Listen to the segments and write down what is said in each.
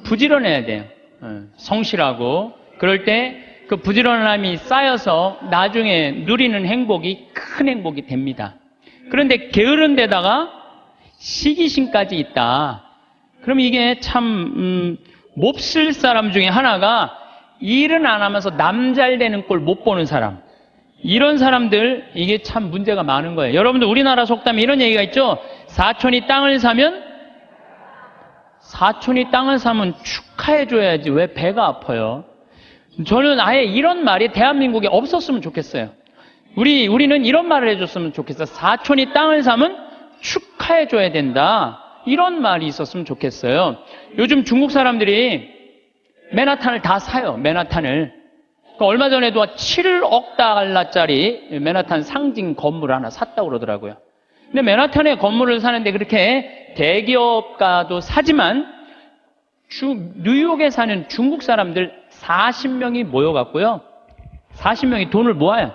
부지런해야 돼요. 성실하고. 그럴 때 그 부지런함이 쌓여서 나중에 누리는 행복이 큰 행복이 됩니다. 그런데 게으른 데다가 시기심까지 있다. 그럼 이게 참 몹쓸 사람 중에 하나가 일은 안 하면서 남 잘 되는 꼴 못 보는 사람. 이런 사람들 이게 참 문제가 많은 거예요. 여러분들 우리나라 속담에 이런 얘기가 있죠. 사촌이 땅을 사면 축하해줘야지 왜 배가 아파요? 저는 아예 이런 말이 대한민국에 없었으면 좋겠어요. 우리는 이런 말을 해줬으면 좋겠어요. 사촌이 땅을 사면 축하해줘야 된다. 이런 말이 있었으면 좋겠어요. 요즘 중국 사람들이 맨하탄을 다 사요. 맨하탄을. 그러니까 얼마 전에도 7억 달러짜리 맨하탄 상징 건물 하나 샀다고 그러더라고요. 근데 맨하탄에 건물을 사는데 그렇게 대기업가도 사지만 뉴욕에 사는 중국 사람들 40명이 모여갖고요. 40명이 돈을 모아요.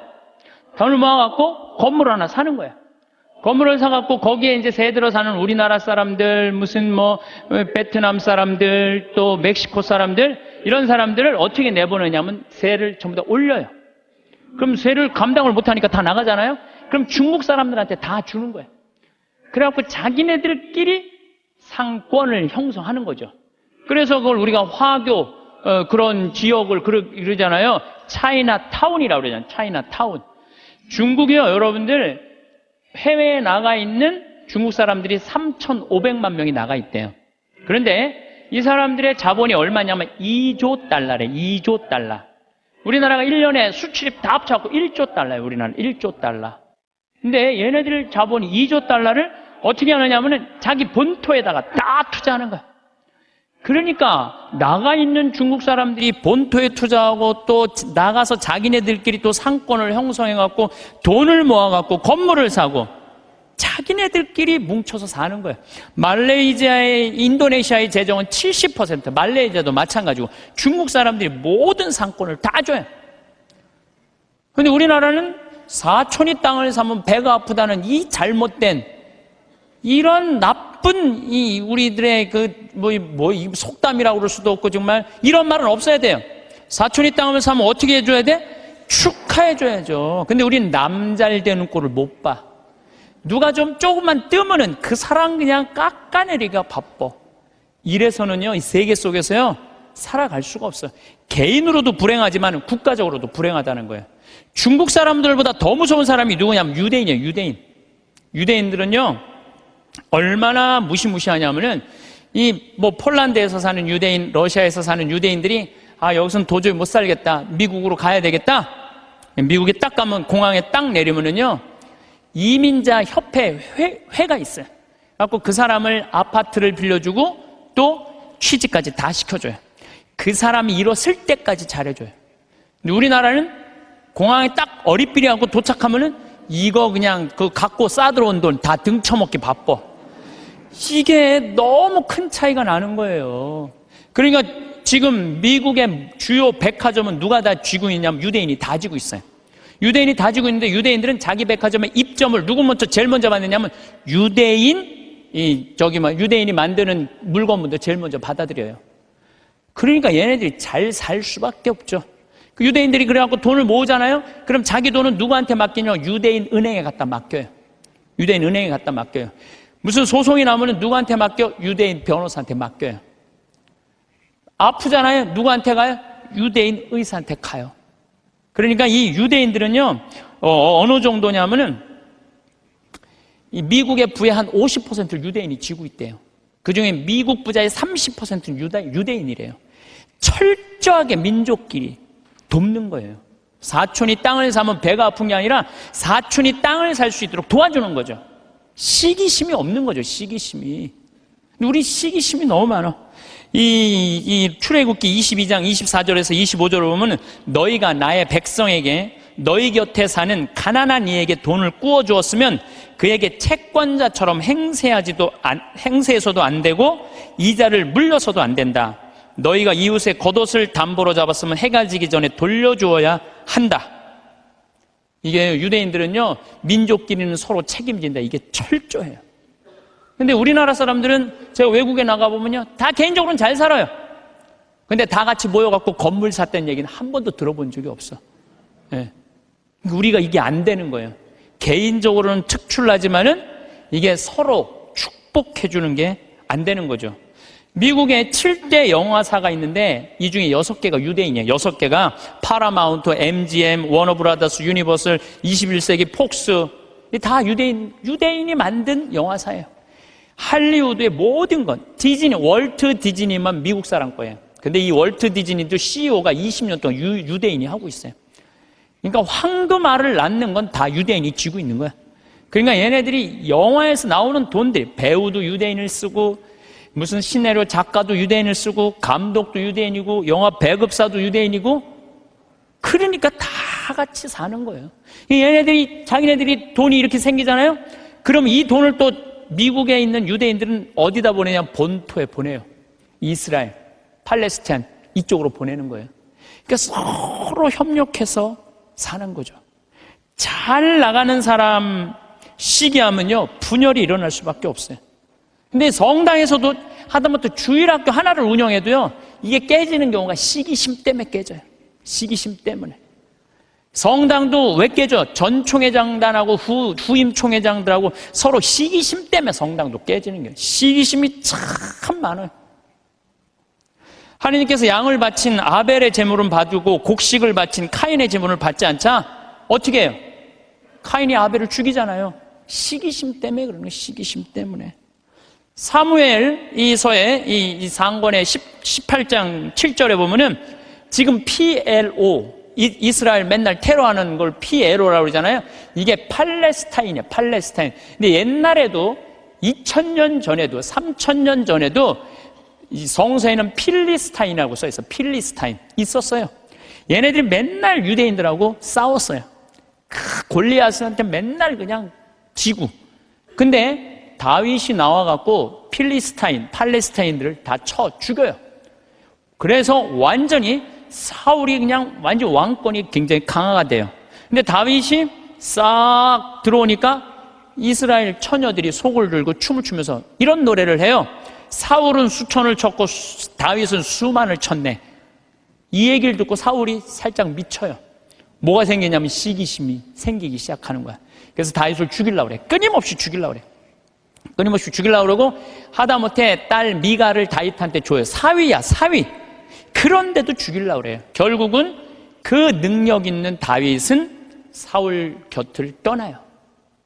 돈을 모아갖고 건물 하나 사는 거예요. 건물을 사갖고 거기에 이제 새 들어 사는 우리나라 사람들, 무슨 베트남 사람들, 또 멕시코 사람들, 이런 사람들을 어떻게 내보내냐면 세를 전부 다 올려요. 그럼 세를 감당을 못하니까 다 나가잖아요? 그럼 중국 사람들한테 다 주는 거예요. 그래갖고 자기네들끼리 상권을 형성하는 거죠. 그래서 그걸 우리가 화교, 그런 지역을 그러잖아요. 차이나타운이라고 그러잖아요. 차이나타운. 중국이요, 여러분들, 해외에 나가 있는 중국 사람들이 3,500만 명이 나가 있대요. 그런데 이 사람들의 자본이 얼마냐면 2조 달러래, 2조 달러. 우리나라가 1년에 수출입 다 합쳐갖고 1조 달러예요, 우리나라는 1조 달러. 근데 얘네들 자본이 2조 달러를 어떻게 하느냐면은 자기 본토에다가 다 투자하는 거야. 그러니까 나가 있는 중국 사람들이 본토에 투자하고 또 나가서 자기네들끼리 또 상권을 형성해갖고 돈을 모아갖고 건물을 사고 자기네들끼리 뭉쳐서 사는 거예요. 말레이시아의, 인도네시아의 재정은 70%, 말레이시아도 마찬가지고 중국 사람들이 모든 상권을 다 줘요. 그런데 우리나라는 사촌이 땅을 사면 배가 아프다는 이 잘못된 이런 나쁜 이 우리들의 속담이라고 그럴 수도 없고 정말 이런 말은 없어야 돼요. 사촌이 땅을 사면 어떻게 해줘야 돼? 축하해줘야죠. 근데 우리는 남 잘 되는 꼴을 못 봐. 누가 좀 조금만 뜨면은 그 사람 그냥 깎아내리기가 바빠. 이래서는요, 이 세계 속에서요, 살아갈 수가 없어요. 개인으로도 불행하지만 국가적으로도 불행하다는 거예요. 중국 사람들보다 더 무서운 사람이 누구냐면 유대인이에요, 유대인. 유대인들은요, 얼마나 무시무시하냐면은 폴란드에서 사는 유대인, 러시아에서 사는 유대인들이 여기서는 도저히 못 살겠다. 미국으로 가야 되겠다. 미국에 딱 가면 공항에 딱 내리면은요, 이민자 협회 회가 있어요. 그래갖고 그 사람을 아파트를 빌려주고 또 취직까지 다 시켜줘요. 그 사람이 일었을 때까지 잘해줘요. 근데 우리나라는 공항에 딱 어리삐리하고 도착하면은 이거 그냥 갖고 싸들어온 돈 다 등쳐먹기 바빠. 이게 너무 큰 차이가 나는 거예요. 그러니까 지금 미국의 주요 백화점은 누가 다 쥐고 있냐면 유대인이 다 쥐고 있어요. 유대인이 다 쥐고 있는데 유대인들은 자기 백화점의 입점을 누구 제일 먼저 받느냐면 유대인이 만드는 물건부터 제일 먼저 받아들여요. 그러니까 얘네들이 잘 살 수밖에 없죠. 그 유대인들이 그래갖고 돈을 모으잖아요? 그럼 자기 돈은 누구한테 맡기냐면 유대인 은행에 갖다 맡겨요. 유대인 은행에 갖다 맡겨요. 무슨 소송이 나오면 누구한테 맡겨? 유대인 변호사한테 맡겨요. 아프잖아요? 누구한테 가요? 유대인 의사한테 가요. 그러니까 이 유대인들은요, 어느 정도냐면은 이 미국의 부의 한 50%를 유대인이 쥐고 있대요. 그 중에 미국 부자의 30%는 유대인이래요. 철저하게 민족끼리 돕는 거예요. 사촌이 땅을 사면 배가 아픈 게 아니라 사촌이 땅을 살 수 있도록 도와주는 거죠. 시기심이 없는 거죠, 시기심이. 근데 우리 시기심이 너무 많아. 이 출애굽기 22장 24절에서 25절을 보면 너희가 나의 백성에게 너희 곁에 사는 가난한 이에게 돈을 꾸어 주었으면 그에게 채권자처럼 행세해서도 안 되고 이자를 물려서도 안 된다. 너희가 이웃의 겉옷을 담보로 잡았으면 해가 지기 전에 돌려주어야 한다. 이게 유대인들은요, 민족끼리는 서로 책임진다. 이게 철저해요. 근데 우리나라 사람들은 제가 외국에 나가보면요, 다 개인적으로는 잘 살아요. 근데 다 같이 모여갖고 건물 샀다는 얘기는 한 번도 들어본 적이 없어. 예. 우리가 이게 안 되는 거예요. 개인적으로는 특출나지만은 이게 서로 축복해주는 게 안 되는 거죠. 미국에 7대 영화사가 있는데 이 중에 6개가 유대인이에요. 6개가 파라마운트, MGM, 워너브라더스, 유니버설, 21세기 폭스, 다 유대인이 만든 영화사예요. 할리우드의 모든 건 디즈니, 월트 디즈니만 미국 사람 거예요. 근데 이 월트 디즈니도 CEO가 20년 동안 유대인이 하고 있어요. 그러니까 황금알을 낳는 건 다 유대인이 쥐고 있는 거야. 그러니까 얘네들이 영화에서 나오는 돈들이, 배우도 유대인을 쓰고 무슨 시나리오 작가도 유대인을 쓰고 감독도 유대인이고 영화 배급사도 유대인이고, 그러니까 다 같이 사는 거예요. 얘네들이, 자기네들이 돈이 이렇게 생기잖아요. 그럼 이 돈을 또 미국에 있는 유대인들은 어디다 보내냐? 본토에 보내요. 이스라엘, 팔레스타인 이쪽으로 보내는 거예요. 그러니까 서로 협력해서 사는 거죠. 잘 나가는 사람 시기하면요, 분열이 일어날 수밖에 없어요. 근데 성당에서도 하다못해 주일학교 하나를 운영해도요, 이게 깨지는 경우가 시기심 때문에 깨져요. 시기심 때문에. 성당도 왜 깨져? 전 총회장단하고 후임 총회장들하고 서로 시기심 때문에 성당도 깨지는 거예요. 시기심이 참 많아요. 하나님께서 양을 바친 아벨의 제물은 봐두고 곡식을 바친 카인의 제물을 받지 않자 어떻게 해요? 카인이 아벨을 죽이잖아요. 시기심 때문에 그러는 거예요. 시기심 때문에. 사무엘 이서의 이 상권의 18장 7절에 보면은 지금 PLO, 이스라엘 맨날 테러하는 걸 PLO라고 그러잖아요. 이게 팔레스타인이에요. 팔레스타인. 근데 옛날에도 2000년 전에도 3000년 전에도 이 성서에는 필리스타인이라고 써 있어요. 필리스타인 있었어요. 얘네들이 맨날 유대인들하고 싸웠어요. 골리앗한테 맨날 그냥 지고. 근데 다윗이 나와갖고 필리스타인, 팔레스타인들을 다 쳐 죽여요. 그래서 완전히 사울이 그냥 완전 왕권이 굉장히 강화가 돼요. 근데 다윗이 싹 들어오니까 이스라엘 처녀들이 속을 들고 춤을 추면서 이런 노래를 해요. 사울은 수천을 쳤고 다윗은 수만을 쳤네. 이 얘기를 듣고 사울이 살짝 미쳐요. 뭐가 생기냐면 시기심이 생기기 시작하는 거야. 그래서 다윗을 죽이려고 그래. 끊임없이 죽이려고 그래. 끊임없이 죽이려고 그러고 하다못해 딸 미가를 다윗한테 줘요. 사위야, 사위. 그런데도 죽이려고 그래요. 결국은 그 능력 있는 다윗은 사울 곁을 떠나요.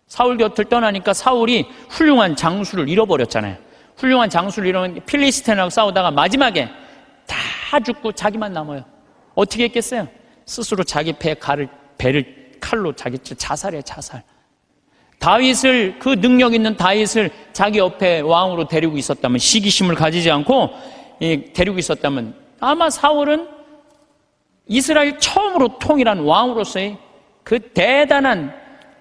사울 곁을 떠나니까 사울이 훌륭한 장수를 잃어버렸잖아요. 훌륭한 장수를 잃으면 필리스틴하고 싸우다가 마지막에 다 죽고 자기만 남아요. 어떻게 했겠어요? 스스로 자기 배를 칼로 자기 자살해, 자살. 다윗을, 그 능력 있는 다윗을 자기 옆에 왕으로 데리고 있었다면, 시기심을 가지지 않고 데리고 있었다면 아마 사울은 이스라엘 처음으로 통일한 왕으로서의 그 대단한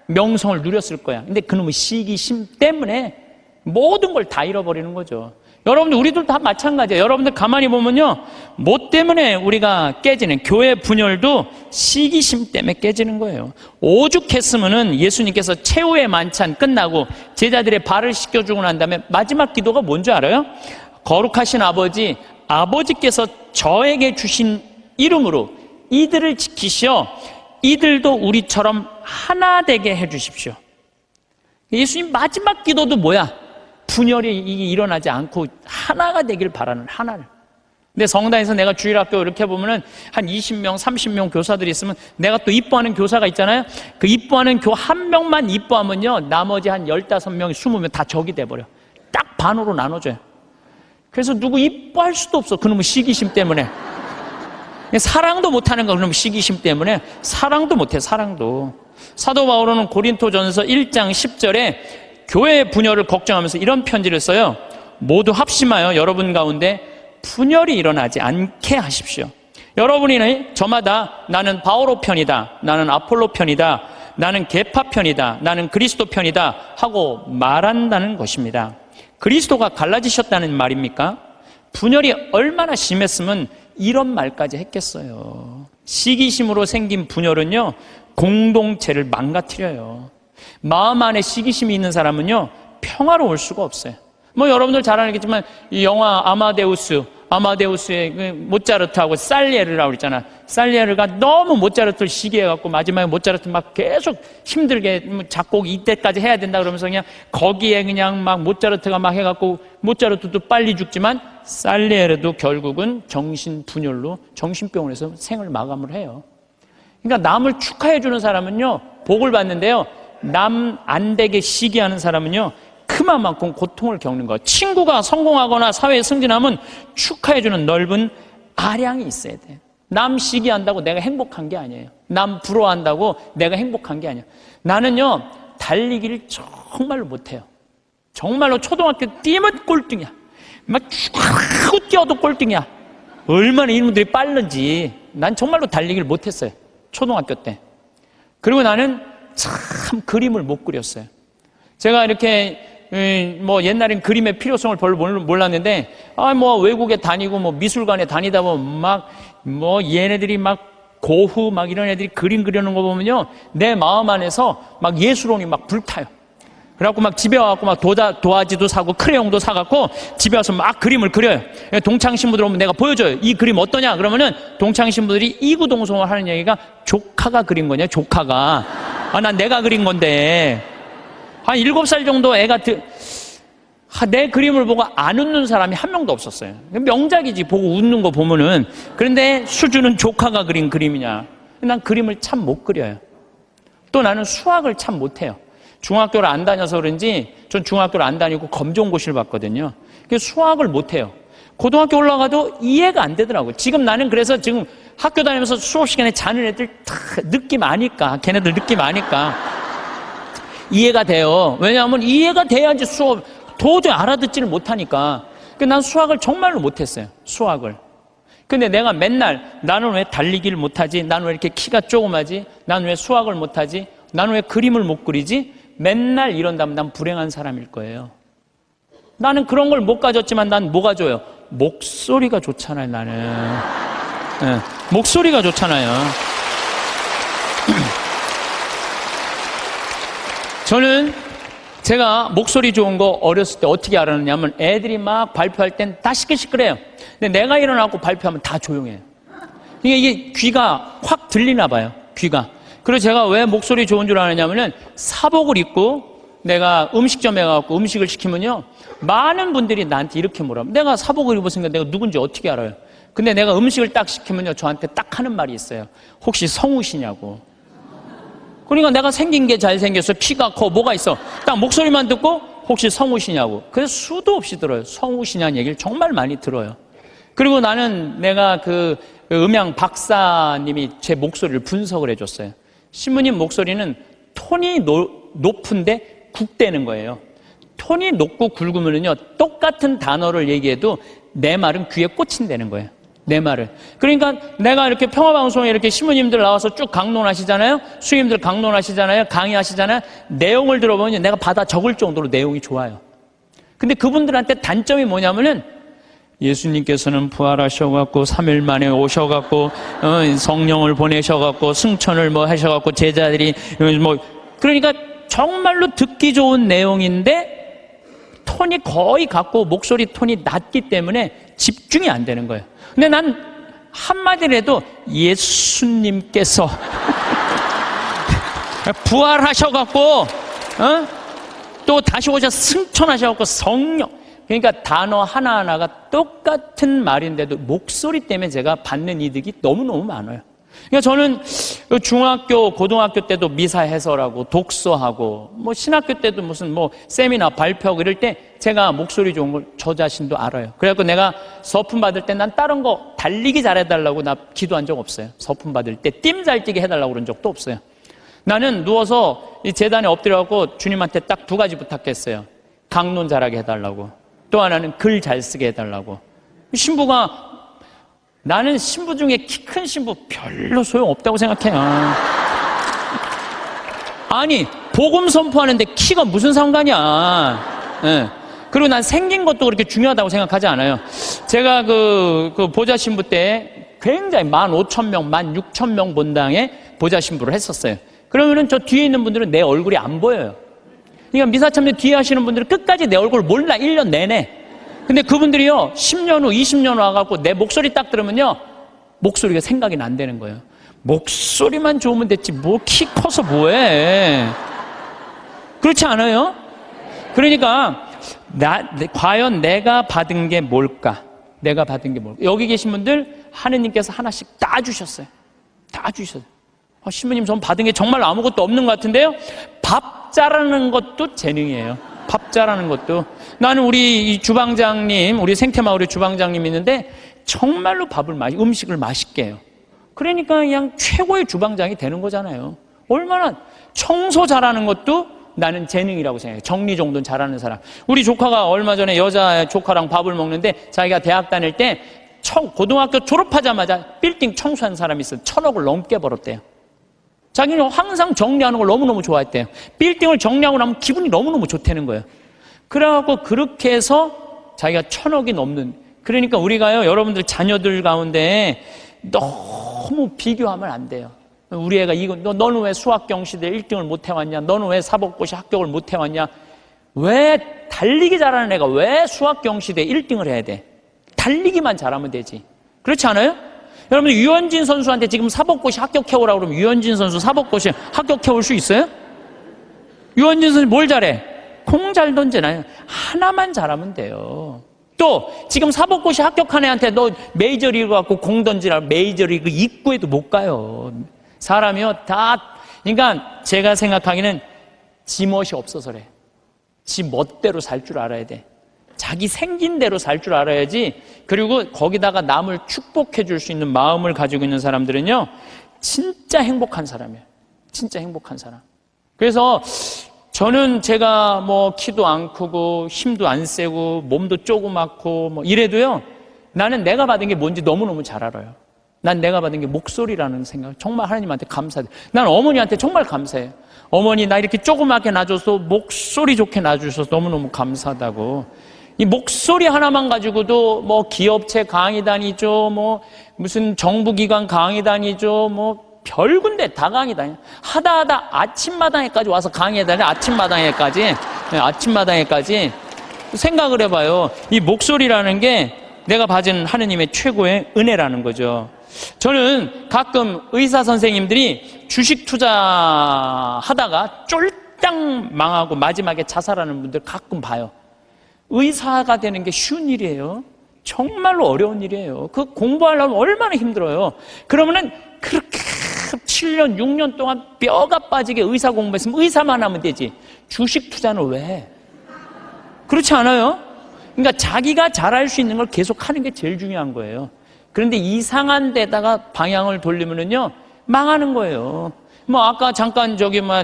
명성을 누렸을 거야. 근데 그놈의 시기심 때문에 모든 걸 다 잃어버리는 거죠. 여러분들, 우리들 다 마찬가지예요. 여러분들 가만히 보면요, 뭐 때문에 우리가 깨지는, 교회 분열도 시기심 때문에 깨지는 거예요. 오죽했으면은 예수님께서 최후의 만찬 끝나고 제자들의 발을 씻겨주고 난 다음에 마지막 기도가 뭔지 알아요? 거룩하신 아버지, 아버지께서 저에게 주신 이름으로 이들을 지키시어 이들도 우리처럼 하나 되게 해주십시오. 예수님 마지막 기도도 뭐야? 분열이 일어나지 않고 하나가 되길 바라는, 하나를. 근데 성당에서 내가 주일학교 이렇게 보면은 한 20명, 30명 교사들이 있으면 내가 또 이뻐하는 교사가 있잖아요. 그 이뻐하는 교 한 명만 이뻐하면요, 나머지 한 15명, 20명 다 적이 돼버려. 딱 반으로 나눠줘요. 그래서 누구 이뻐할 수도 없어. 그놈의 시기심 때문에. 사랑도 못하는 거, 그놈의 시기심 때문에. 사랑도 못해, 사랑도. 사도 바울은 고린토전서 1장 10절에 교회의 분열을 걱정하면서 이런 편지를 써요. 모두 합심하여 여러분 가운데 분열이 일어나지 않게 하십시오. 여러분이 저마다 나는 바오로 편이다, 나는 아폴로 편이다, 나는 계파 편이다, 나는 그리스도 편이다 하고 말한다는 것입니다. 그리스도가 갈라지셨다는 말입니까? 분열이 얼마나 심했으면 이런 말까지 했겠어요. 시기심으로 생긴 분열은요, 공동체를 망가뜨려요. 마음 안에 시기심이 있는 사람은요, 평화로울 수가 없어요. 뭐 여러분들 잘 알겠지만 이 영화 아마데우스, 아마데우스의 그 모차르트하고 살리에르라고 그랬잖아. 살리에르가 너무 모차르트를 시기해갖고 마지막에 모차르트 막 계속 힘들게 작곡 이때까지 해야 된다 그러면서 그냥 거기에 그냥 막 모차르트가 막 해갖고 모차르트도 빨리 죽지만 살리에르도 결국은 정신분열로 정신병원에서 생을 마감을 해요. 그러니까 남을 축하해주는 사람은요 복을 받는데요, 남 안 되게 시기하는 사람은요 그만큼 고통을 겪는 거예요. 친구가 성공하거나 사회에 승진하면 축하해주는 넓은 아량이 있어야 돼요. 남 시기한다고 내가 행복한 게 아니에요. 남 부러워한다고 내가 행복한 게 아니에요. 나는요 달리기를 정말로 못해요. 정말로 초등학교 뛰면 꼴등이야. 막 쭉 뛰어도 꼴등이야. 얼마나 이놈들이 빠른지. 난 정말로 달리기를 못했어요, 초등학교 때. 그리고 나는 참 그림을 못 그렸어요. 제가 이렇게 뭐 옛날엔 그림의 필요성을 별로 몰랐는데 뭐 외국에 다니고 뭐 미술관에 다니다 보면 막 뭐 얘네들이 막 고흐 막 이런 애들이 그림 그리는 거 보면요 내 마음 안에서 막 예술혼이 막 불타요. 그래갖고 막 집에 와갖고 막 도화지도 사고 크레용도 사갖고 집에 와서 막 그림을 그려요. 동창 신부들 오면 내가 보여줘요. 이 그림 어떠냐? 그러면은 동창 신부들이 이구동성을 하는 얘기가 조카가 그린 거냐, 조카가. 난 내가 그린 건데. 한 7살 정도 애가 내 그림을 보고 안 웃는 사람이 한 명도 없었어요. 명작이지, 보고 웃는 거 보면은. 그런데 수준은 조카가 그린 그림이냐. 난 그림을 참 못 그려요. 또 나는 수학을 참 못해요. 중학교를 안 다녀서 그런지 전 중학교를 안 다니고 검정고시를 봤거든요. 그래서 수학을 못해요. 고등학교 올라가도 이해가 안 되더라고요. 지금 나는 그래서 지금 학교 다니면서 수업 시간에 자는 애들 다 느낌 아니까, 걔네들 느낌 아니까 이해가 돼요. 왜냐하면 이해가 돼야지 수업 도저히 알아듣지를 못하니까. 난 수학을 정말로 못했어요, 수학을. 근데 내가 맨날 나는 왜 달리기를 못하지? 나는 왜 이렇게 키가 조그마지? 나는 왜 수학을 못하지? 나는 왜 그림을 못 그리지? 맨날 이런다면 난 불행한 사람일 거예요. 나는 그런 걸 못 가졌지만 난 뭐가 좋아요? 목소리가 좋잖아요, 나는. 네, 목소리가 좋잖아요. 저는 제가 목소리 좋은 거 어렸을 때 어떻게 알았느냐면 애들이 막 발표할 땐 다 시끌시끌해요. 근데 내가 일어나고 발표하면 다 조용해요. 이게 귀가 확 들리나 봐요, 귀가. 그리고 제가 왜 목소리 좋은 줄 아느냐면은 사복을 입고 내가 음식점에 가서 음식을 시키면요 많은 분들이 나한테 이렇게 물어요. 내가 사복을 입었으니까 내가 누군지 어떻게 알아요? 근데 내가 음식을 딱 시키면요 저한테 딱 하는 말이 있어요. 혹시 성우시냐고. 그러니까 내가 생긴 게 잘생겼어, 키가 커, 뭐가 있어. 딱 목소리만 듣고 혹시 성우시냐고. 그래서 수도 없이 들어요. 성우시냐는 얘기를 정말 많이 들어요. 그리고 나는 내가 그 음향 박사님이 제 목소리를 분석을 해줬어요. 신부님 목소리는 톤이 높은데 굵대는 거예요. 톤이 높고 굵으면요 똑같은 단어를 얘기해도 내 말은 귀에 꽂힌다는 거예요, 내 말을. 그러니까 내가 이렇게 평화방송에 이렇게 신부님들 나와서 쭉 강론하시잖아요. 수임들 강론하시잖아요. 강의하시잖아요. 내용을 들어보면 내가 받아 적을 정도로 내용이 좋아요. 근데 그분들한테 단점이 뭐냐면은 예수님께서는 부활하셔갖고 3일 만에 오셔갖고 성령을 보내셔갖고 승천을 뭐 하셔갖고 제자들이 뭐 그러니까 정말로 듣기 좋은 내용인데 톤이 거의 같고 목소리 톤이 낮기 때문에 집중이 안 되는 거예요. 근데 난 한마디라도 예수님께서 부활하셔갖고 또 다시 오셔 승천하셔갖고 성령, 그러니까 단어 하나하나가 똑같은 말인데도 목소리 때문에 제가 받는 이득이 너무너무 많아요. 그러니까 저는 중학교, 고등학교 때도 미사 해설하고 독서하고 뭐 신학교 때도 무슨 뭐 세미나 발표하고 이럴 때 제가 목소리 좋은 걸 저 자신도 알아요. 그래갖고 내가 서품 받을 때 난 다른 거 달리기 잘해달라고 나 기도한 적 없어요. 서품 받을 때 띠 잘 뛰게 해달라고 그런 적도 없어요. 나는 누워서 이 재단에 엎드려갖고 주님한테 딱 2가지 부탁했어요. 강론 잘하게 해달라고, 또 하나는 글 잘 쓰게 해달라고. 신부가, 나는 신부 중에 키 큰 신부 별로 소용없다고 생각해요. 아니 복음 선포하는데 키가 무슨 상관이야. 네. 그리고 난 생긴 것도 그렇게 중요하다고 생각하지 않아요. 제가 그 보좌 신부 때 굉장히 15,000명, 16,000명 본당에 보좌 신부를 했었어요. 그러면은 저 뒤에 있는 분들은 내 얼굴이 안 보여요. 그러니까 미사참례 뒤에 하시는 분들은 끝까지 내 얼굴을 몰라, 1년 내내. 근데 그분들이요, 10년 후, 20년 후 와갖고 내 목소리 딱 들으면요, 목소리가 생각이 안 되는 거예요. 목소리만 좋으면 됐지, 뭐 키 커서 뭐해. 그렇지 않아요? 그러니까, 과연 내가 받은 게 뭘까? 내가 받은 게 뭘까? 여기 계신 분들, 하느님께서 하나씩 다 주셨어요. 다 주셨어요. 신부님, 전 받은 게 정말 아무것도 없는 것 같은데요? 밥 잘하는 것도 재능이에요. 밥 잘하는 것도. 나는 우리 이 주방장님, 우리 생태마을의 주방장님 있는데 정말로 음식을 맛있게 해요. 그러니까 그냥 최고의 주방장이 되는 거잖아요. 얼마나 청소 잘하는 것도 나는 재능이라고 생각해요. 정리정돈 잘하는 사람. 우리 조카가 얼마 전에 여자 조카랑 밥을 먹는데 자기가 대학 다닐 때 고등학교 졸업하자마자 빌딩 청소한 사람이 있어요. 1,000억을 넘게 벌었대요. 자기는 항상 정리하는 걸 너무너무 좋아했대요. 빌딩을 정리하고 나면 기분이 너무너무 좋다는 거예요. 그래갖고 그렇게 해서 자기가 1,000억이 넘는. 그러니까 우리가요, 여러분들 자녀들 가운데 너무 비교하면 안 돼요. 우리 애가 너는 왜 수학경시대 1등을 못 해왔냐? 너는 왜 사법고시 합격을 못 해왔냐? 왜 달리기 잘하는 애가 왜 수학경시대 1등을 해야 돼? 달리기만 잘하면 되지. 그렇지 않아요? 여러분, 유현진 선수한테 지금 사법고시 합격해오라고 그러면 유현진 선수 사법고시 합격해올 수 있어요? 유현진 선수 뭘 잘해? 공 잘 던지나요? 하나만 잘하면 돼요. 또 지금 사법고시 합격한 애한테 너 메이저리그 갖고 공 던지라, 메이저리그 입구에도 못 가요. 사람이요, 그러니까 제가 생각하기는 지 멋이 없어서 그래. 지 멋대로 살 줄 알아야 돼. 자기 생긴 대로 살 줄 알아야지. 그리고 거기다가 남을 축복해 줄 수 있는 마음을 가지고 있는 사람들은요, 진짜 행복한 사람이에요. 진짜 행복한 사람. 그래서 저는 제가 뭐 키도 안 크고 힘도 안 세고 몸도 조그맣고 뭐 이래도요, 나는 내가 받은 게 뭔지 너무너무 잘 알아요. 난 내가 받은 게 목소리라는 생각, 정말 하나님한테 감사해요. 난 어머니한테 정말 감사해요. 어머니, 나 이렇게 조그맣게 낳아줘서 목소리 좋게 낳아주셔서 너무너무 감사하다고. 이 목소리 하나만 가지고도 뭐 기업체 강의 다니죠, 뭐 무슨 정부기관 강의 다니죠, 뭐 별 군데 다 강의 다녀. 하다 아침마당에까지 와서 강의 다녀. 아침마당에까지 생각을 해봐요. 이 목소리라는 게 내가 받은 하느님의 최고의 은혜라는 거죠. 저는 가끔 의사 선생님들이 주식 투자하다가 쫄딱 망하고 마지막에 자살하는 분들 가끔 봐요. 의사가 되는 게 쉬운 일이에요. 정말로 어려운 일이에요. 그 공부하려면 얼마나 힘들어요. 그러면은 그렇게 7년, 6년 동안 뼈가 빠지게 의사 공부했으면 의사만 하면 되지. 주식 투자는 왜? 그렇지 않아요? 그러니까 자기가 잘할 수 있는 걸 계속 하는 게 제일 중요한 거예요. 그런데 이상한 데다가 방향을 돌리면은요, 망하는 거예요. 뭐 아까 잠깐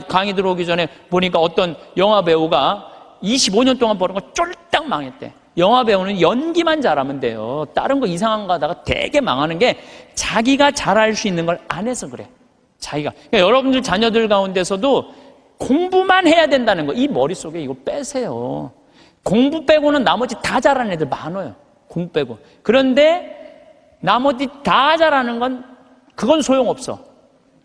강의 들어오기 전에 보니까 어떤 영화 배우가 25년 동안 버는 거 쫄딱 망했대. 영화 배우는 연기만 잘하면 돼요. 다른 거 이상한 거 하다가 되게 망하는 게 자기가 잘할 수 있는 걸 안 해서 그래. 자기가. 그러니까 여러분들 자녀들 가운데서도 공부만 해야 된다는 거, 이 머릿속에 이거 빼세요. 공부 빼고는 나머지 다 잘하는 애들 많아요. 공부 빼고. 그런데 나머지 다 잘하는 건 그건 소용없어.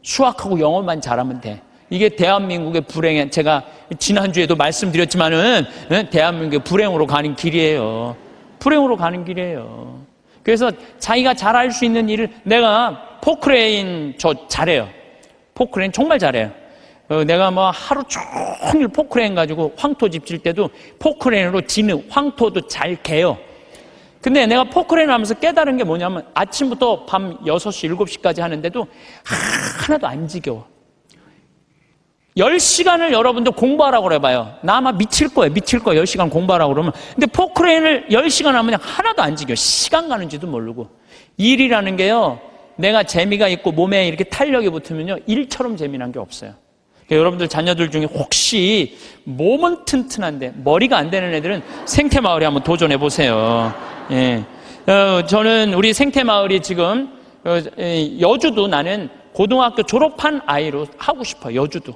수학하고 영어만 잘하면 돼. 이게 대한민국의 불행에, 제가 지난주에도 말씀드렸지만은 대한민국의 불행으로 가는 길이에요. 불행으로 가는 길이에요. 그래서 자기가 잘할 수 있는 일을, 내가 포크레인 저 잘해요. 포크레인 정말 잘해요. 내가 뭐 하루 종일 포크레인 가지고 황토 집 질 때도 포크레인으로 지는 황토도 잘 개요. 근데 내가 포크레인 하면서 깨달은 게 뭐냐면 아침부터 밤 6시, 7시까지 하는데도 하나도 안 지겨워. 10시간을 여러분들 공부하라고 그래봐요. 나 아마 미칠 거예요. 10시간 공부하라고 그러면. 근데 포크레인을 10시간 하면 그냥 하나도 안 지겨워. 시간 가는지도 모르고. 일이라는 게요, 내가 재미가 있고 몸에 이렇게 탄력이 붙으면요, 일처럼 재미난 게 없어요. 그러니까 여러분들 자녀들 중에 혹시 몸은 튼튼한데 머리가 안 되는 애들은 생태마을에 한번 도전해 보세요. 예. 저는 우리 생태마을이 지금 여주도 나는 고등학교 졸업한 아이로 하고 싶어요. 여주도.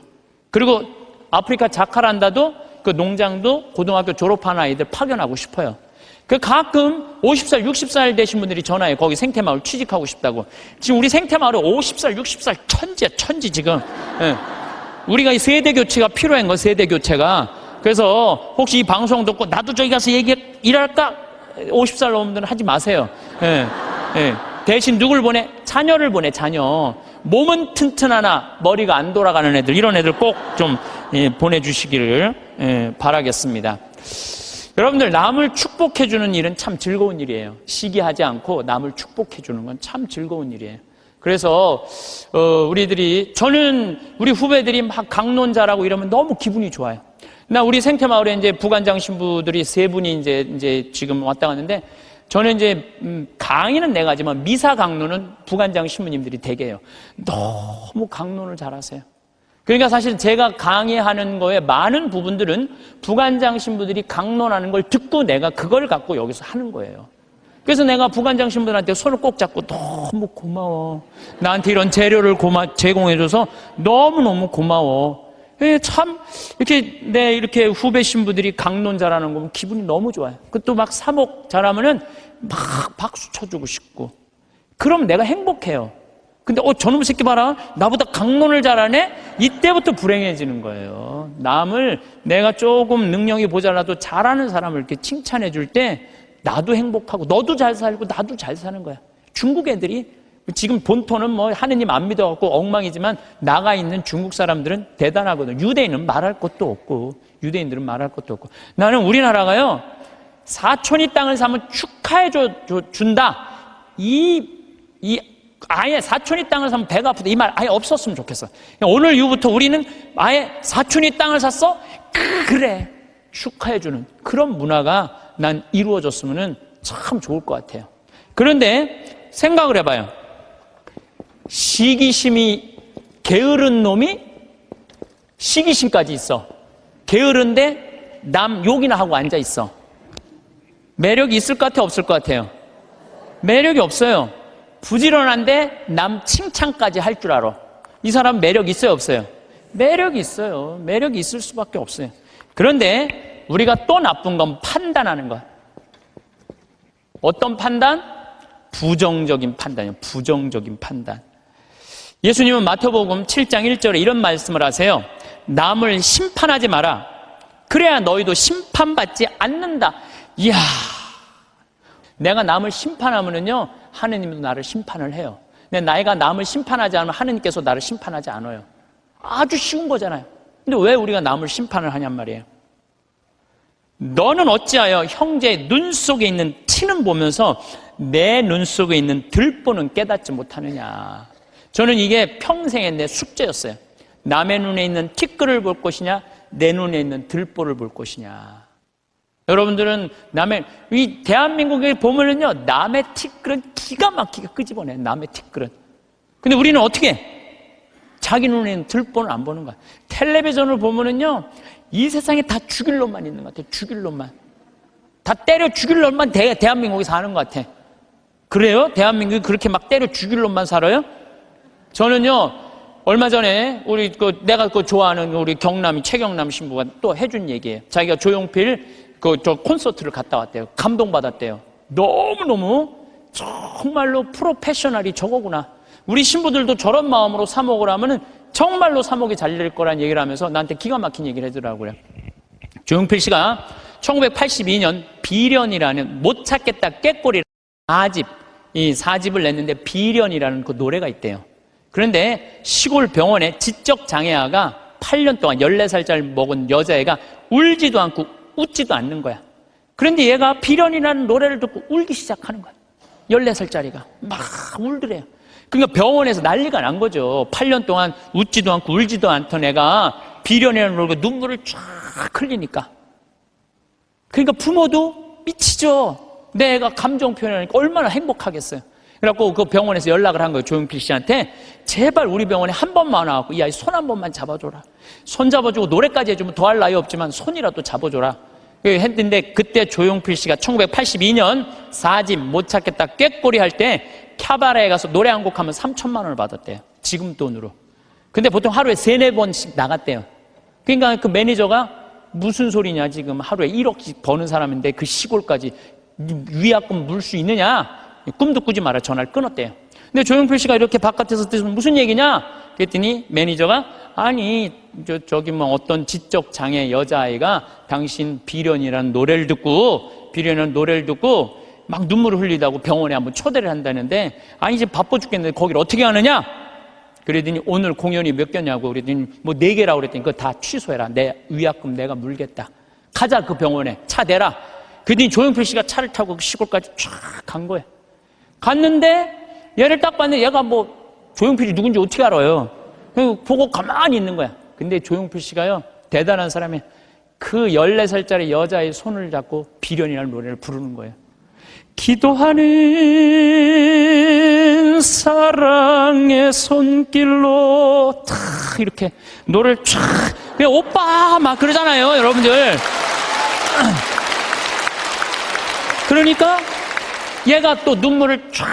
그리고 아프리카 자카란다도 그 농장도 고등학교 졸업한 아이들 파견하고 싶어요. 그 가끔 50살, 60살 되신 분들이 전화해. 거기 생태마을 취직하고 싶다고. 지금 우리 생태마을에 50살, 60살 천지야, 천지 지금. 예. 우리가 이 세대 교체가 필요한 거, 세대 교체가. 그래서 혹시 이 방송 듣고 나도 저기 가서 일할까? 50살 넘은 분들은 하지 마세요. 예, 예. 대신 누굴 보내? 자녀를 보내, 자녀. 몸은 튼튼하나 머리가 안 돌아가는 애들, 이런 애들 꼭 좀 보내주시기를 바라겠습니다. 여러분들, 남을 축복해주는 일은 참 즐거운 일이에요. 시기하지 않고 남을 축복해주는 건 참 즐거운 일이에요. 그래서 저는 우리 후배들이 막 강론자라고 이러면 너무 기분이 좋아요. 나 우리 생태마을에 이제 부관장 신부들이 3분이 이제 지금 왔다 갔는데, 저는 이제 강의는 내가 하지만 미사 강론은 부관장 신부님들이 되게 해요. 너무 강론을 잘하세요. 그러니까 사실 제가 강의하는 거에 많은 부분들은 부관장 신부들이 강론하는 걸 듣고 내가 그걸 갖고 여기서 하는 거예요. 그래서 내가 부관장 신부들한테 손을 꼭 잡고 너무 고마워. 나한테 이런 재료를 제공해줘서 너무너무 고마워. 참, 이렇게 후배 신부들이 강론 잘하는 거 보면 기분이 너무 좋아요. 그것도 막 사목 잘하면은 막 박수 쳐주고 싶고. 그럼 내가 행복해요. 근데, 저놈의 새끼 봐라. 나보다 강론을 잘하네? 이때부터 불행해지는 거예요. 남을 내가 조금 능력이 모자라도 잘하는 사람을 이렇게 칭찬해 줄 때 나도 행복하고 너도 잘 살고 나도 잘 사는 거야. 중국 애들이 지금 본토는 뭐 하느님 안 믿어갖고 엉망이지만 나가 있는 중국 사람들은 대단하거든. 유대인은 말할 것도 없고, 유대인들은 말할 것도 없고. 나는 우리나라가요, 사촌이 땅을 사면 축하해 준다. 아예 사촌이 땅을 사면 배가 아프다. 이 말 아예 없었으면 좋겠어. 오늘 이후부터 우리는 아예 사촌이 땅을 샀어? 그래. 축하해주는 그런 문화가 난 이루어졌으면 참 좋을 것 같아요. 그런데 생각을 해봐요. 시기심이 게으른 놈이 시기심까지 있어. 게으른데 남 욕이나 하고 앉아 있어. 매력이 있을 것 같아, 없을 것 같아요? 매력이 없어요. 부지런한데 남 칭찬까지 할 줄 알아. 이 사람 매력 있어요, 없어요? 매력이 있어요. 매력이 있을 수밖에 없어요. 그런데 우리가 또 나쁜 건 판단하는 거야. 어떤 판단? 부정적인 판단이에요. 부정적인 판단. 예수님은 마태복음 7장 1절에 이런 말씀을 하세요. 남을 심판하지 마라. 그래야 너희도 심판받지 않는다. 이야, 내가 남을 심판하면은요, 하느님도 나를 심판을 해요. 근데 나이가 남을 심판하지 않으면 하느님께서 나를 심판하지 않아요. 아주 쉬운 거잖아요. 근데 왜 우리가 남을 심판을 하냔 말이에요. 너는 어찌하여 형제의 눈 속에 있는 티는 보면서 내 눈 속에 있는 들보는 깨닫지 못하느냐. 저는 이게 평생의 내 숙제였어요. 남의 눈에 있는 티끌을 볼 것이냐, 내 눈에 있는 들보를 볼 것이냐. 여러분들은 이 대한민국에 보면은요, 남의 티끌은 기가 막히게 끄집어내, 남의 티끌은. 근데 우리는 어떻게 해? 자기 눈에 있는 들보는 안 보는 거야. 텔레비전을 보면은요, 이 세상에 다 죽일 놈만 있는 것 같아. 죽일 놈만. 다 때려 죽일 놈만 대한민국에 사는 것 같아. 그래요? 대한민국이 그렇게 막 때려 죽일 놈만 살아요? 저는요, 얼마 전에 내가 좋아하는 우리 최경남 신부가 또 해준 얘기예요. 자기가 조용필 콘서트를 갔다 왔대요. 감동받았대요. 너무너무 정말로 프로페셔널이 저거구나. 우리 신부들도 저런 마음으로 사목을 하면은 정말로 사목이 잘 될 거란 얘기를 하면서 나한테 기가 막힌 얘기를 해주더라고요. 조용필 씨가 1982년 비련이라는 못 찾겠다 꾀꼬리 4집을 냈는데 비련이라는 그 노래가 있대요. 그런데 시골 병원에 지적장애아가 8년 동안 14살짜리 먹은 여자애가 울지도 않고 웃지도 않는 거야. 그런데 얘가 비련이라는 노래를 듣고 울기 시작하는 거야. 14살짜리가 막 울더래요. 그러니까 병원에서 난리가 난 거죠. 8년 동안 웃지도 않고 울지도 않던 애가 비련이라는 노래를 눈물을 쫙 흘리니까. 그러니까 부모도 미치죠. 내 애가 감정 표현하니까 얼마나 행복하겠어요. 그래갖고 그 병원에서 연락을 한 거예요. 조용필 씨한테. 제발 우리 병원에 한 번만 와갖고 이 아이 손 한 번만 잡아줘라. 손 잡아주고 노래까지 해주면 더할 나위 없지만 손이라도 잡아줘라. 했는데 그때 조용필 씨가 1982년 4집 못 찾겠다 꾀꼬리 할 때 캬바레에 가서 노래 한 곡 하면 3천만 원을 받았대요. 지금 돈으로. 근데 보통 하루에 3-4번씩 나갔대요. 그러니까 그 매니저가 무슨 소리냐, 지금 하루에 1억씩 버는 사람인데 그 시골까지 위약금 물 수 있느냐? 꿈도 꾸지 마라. 전화를 끊었대요. 근데 조용필 씨가 이렇게 바깥에서 뜨면 무슨 얘기냐? 그랬더니 매니저가 아니 저기 어떤 지적 장애 여자아이가 당신 비련이라는 노래를 듣고 비련은 노래를 듣고 막 눈물을 흘리다고 병원에 한번 초대를 한다는데, 아니 이제 바빠 죽겠는데 거기를 어떻게 가느냐? 그랬더니 오늘 공연이 몇 개냐고 그랬더니 뭐 4개라고 그랬더니 그거 다 취소해라. 내 위약금 내가 물겠다. 가자 그 병원에 차 대라. 그랬더니 조용필 씨가 차를 타고 그 시골까지 쫙 간 거예요. 갔는데 얘를 딱 봤는데 얘가 뭐 조용필이 누군지 어떻게 알아요? 보고 가만히 있는 거야. 근데 조용필 씨가요, 대단한 사람이 그 14살짜리 여자의 손을 잡고 비련이라는 노래를 부르는 거예요. 기도하는 사랑의 손길로 탁 이렇게 노래를 쫙, 그냥 오빠 막 그러잖아요, 여러분들. 그러니까 얘가 또 눈물을 쫙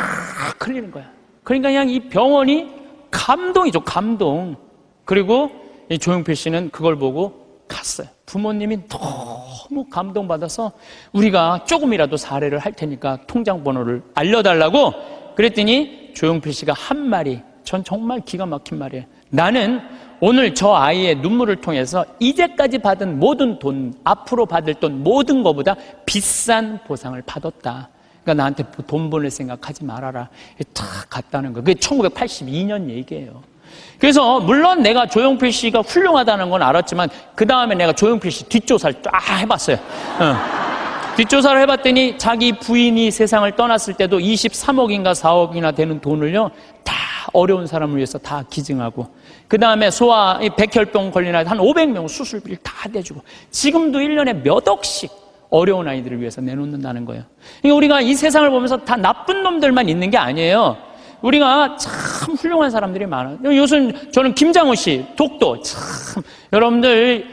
흘리는 거야. 그러니까 그냥 이 병원이 감동이죠, 감동. 그리고 이 조용필 씨는 그걸 보고 갔어요. 부모님이 너무 감동받아서 우리가 조금이라도 사례를 할 테니까 통장 번호를 알려달라고 그랬더니 조용필 씨가 한 말이, 전 정말 기가 막힌 말이에요. 나는 오늘 저 아이의 눈물을 통해서 이제까지 받은 모든 돈, 앞으로 받을 돈 모든 것보다 비싼 보상을 받았다. 그러니까 나한테 돈 보낼 생각하지 말아라. 탁 갔다는 거예요. 그게 1982년 얘기예요. 그래서 물론 내가 조용필 씨가 훌륭하다는 건 알았지만 그 다음에 내가 조용필 씨 뒷조사를 쫙 해봤어요. 뒷조사를 해봤더니 자기 부인이 세상을 떠났을 때도 23억인가 4억이나 되는 돈을요 다 어려운 사람을 위해서 다 기증하고, 그 다음에 소아 백혈병 걸린 아이 한 500명 수술비를 다 대주고, 지금도 1년에 몇 억씩 어려운 아이들을 위해서 내놓는다는 거예요. 그러니까 우리가 이 세상을 보면서 다 나쁜 놈들만 있는 게 아니에요. 우리가 참 훌륭한 사람들이 많아요. 요즘 저는 김장호 씨, 독도, 참 여러분들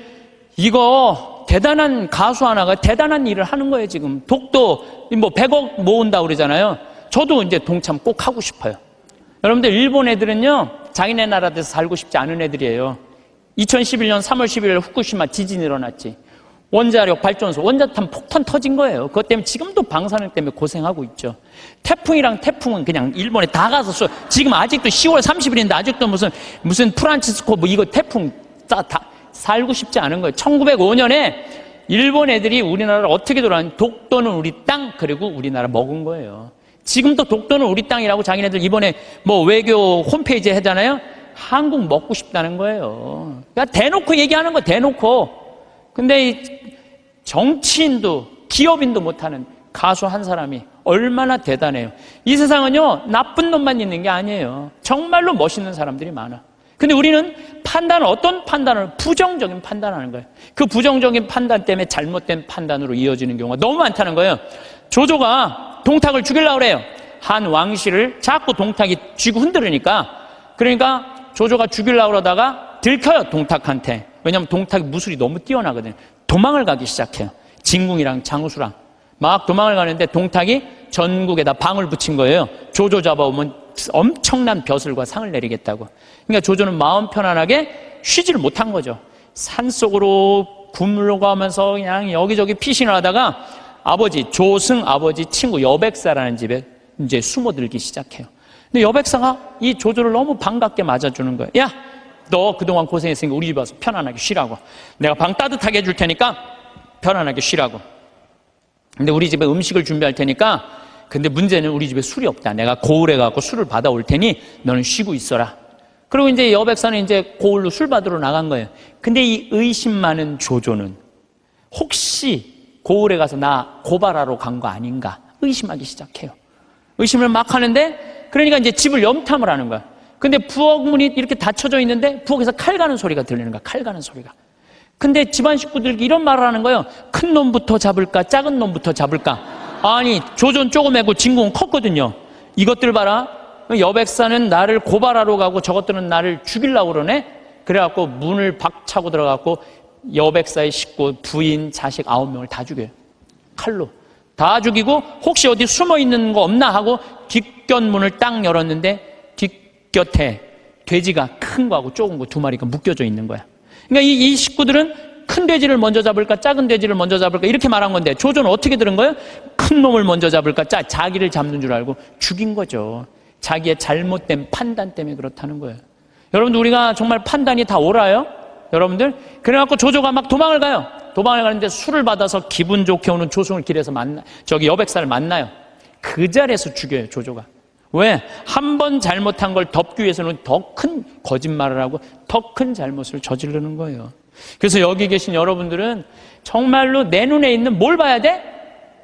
이거 대단한 가수 하나가 대단한 일을 하는 거예요. 지금 독도 뭐 100억 모은다 그러잖아요. 저도 이제 동참 꼭 하고 싶어요. 여러분들 일본 애들은요 자기네 나라에서 살고 싶지 않은 애들이에요. 2011년 3월 11일 후쿠시마 지진이 일어났지. 원자력 발전소, 원자탄 폭탄 터진 거예요. 그것 때문에 지금도 방사능 때문에 고생하고 있죠. 태풍이랑 태풍은 그냥 일본에 다 가서 지금 아직도 10월 30일인데 아직도 무슨 프란치스코 뭐 이거 태풍 다 살고 싶지 않은 거예요. 1905년에 일본 애들이 우리나라를 어떻게 돌아왔는지, 독도는 우리 땅, 그리고 우리나라 먹은 거예요. 지금도 독도는 우리 땅이라고 자기네들 이번에 뭐 외교 홈페이지에 하잖아요. 한국 먹고 싶다는 거예요. 그러니까 대놓고 얘기하는 거, 대놓고. 근데 정치인도 기업인도 못하는 가수 한 사람이 얼마나 대단해요. 이 세상은요 나쁜 놈만 있는 게 아니에요. 정말로 멋있는 사람들이 많아. 근데 우리는 판단을, 어떤 판단을, 부정적인 판단하는 거예요. 그 부정적인 판단 때문에 잘못된 판단으로 이어지는 경우가 너무 많다는 거예요. 조조가 동탁을 죽이려고 그래요. 한 왕실을 자꾸 동탁이 쥐고 흔들으니까, 그러니까 조조가 죽이려고 그러다가 들켜요, 동탁한테. 왜냐하면 동탁이 무술이 너무 뛰어나거든요. 도망을 가기 시작해요. 진궁이랑 장우수랑 막 도망을 가는데 동탁이 전국에다 방을 붙인 거예요. 조조 잡아오면 엄청난 벼슬과 상을 내리겠다고. 그러니까 조조는 마음 편안하게 쉬지를 못한 거죠. 산속으로 굶으러가면서 그냥 여기저기 피신을 하다가 아버지 조승 아버지 친구 여백사라는 집에 이제 숨어들기 시작해요. 근데 여백사가 이 조조를 너무 반갑게 맞아주는 거예요. 야, 너 그동안 고생했으니까 우리 집 와서 편안하게 쉬라고. 내가 방 따뜻하게 해줄 테니까 편안하게 쉬라고. 근데 우리 집에 음식을 준비할 테니까, 근데 문제는 우리 집에 술이 없다. 내가 고을에 가고 술을 받아올 테니 너는 쉬고 있어라. 그리고 이제 여백사는 이제 고을로 술 받으러 나간 거예요. 근데 이 의심 많은 조조는 혹시 고을에 가서 나 고발하러 간 거 아닌가 의심하기 시작해요. 의심을 막 하는데, 그러니까 이제 집을 염탐을 하는 거야. 근데 부엌 문이 이렇게 닫혀져 있는데 부엌에서 칼 가는 소리가 들리는 거야. 칼 가는 소리가. 근데 집안 식구들이 이런 말을 하는 거예요. 큰 놈부터 잡을까 작은 놈부터 잡을까. 아니 조조는 조그매고 진궁은 컸거든요. 이것들 봐라. 여백사는 나를 고발하러 가고 저것들은 나를 죽이려고 그러네. 그래갖고 문을 박차고 들어가고 여백사의 식구, 부인, 자식 9명을 다 죽여요. 칼로 다 죽이고, 혹시 어디 숨어있는 거 없나 하고 뒷곁문을 딱 열었는데 뒷곁에 돼지가 큰 거하고 조금 거 2마리가 묶여져 있는 거야. 그러니까 이 식구들은 큰 돼지를 먼저 잡을까 작은 돼지를 먼저 잡을까 이렇게 말한 건데, 조조는 어떻게 들은 거예요? 큰 놈을 먼저 잡을까, 자기를 잡는 줄 알고 죽인 거죠. 자기의 잘못된 판단 때문에 그렇다는 거예요. 여러분들, 우리가 정말 판단이 다 옳아요? 여러분들? 그래갖고 조조가 막 도망을 가요. 도망을 가는데 술을 받아서 기분 좋게 오는 조승을 길에서 여백사를 만나요. 그 자리에서 죽여요, 조조가. 왜? 한 번 잘못한 걸 덮기 위해서는 더 큰 거짓말을 하고 더 큰 잘못을 저지르는 거예요. 그래서 여기 계신 여러분들은 정말로 내 눈에 있는 뭘 봐야 돼?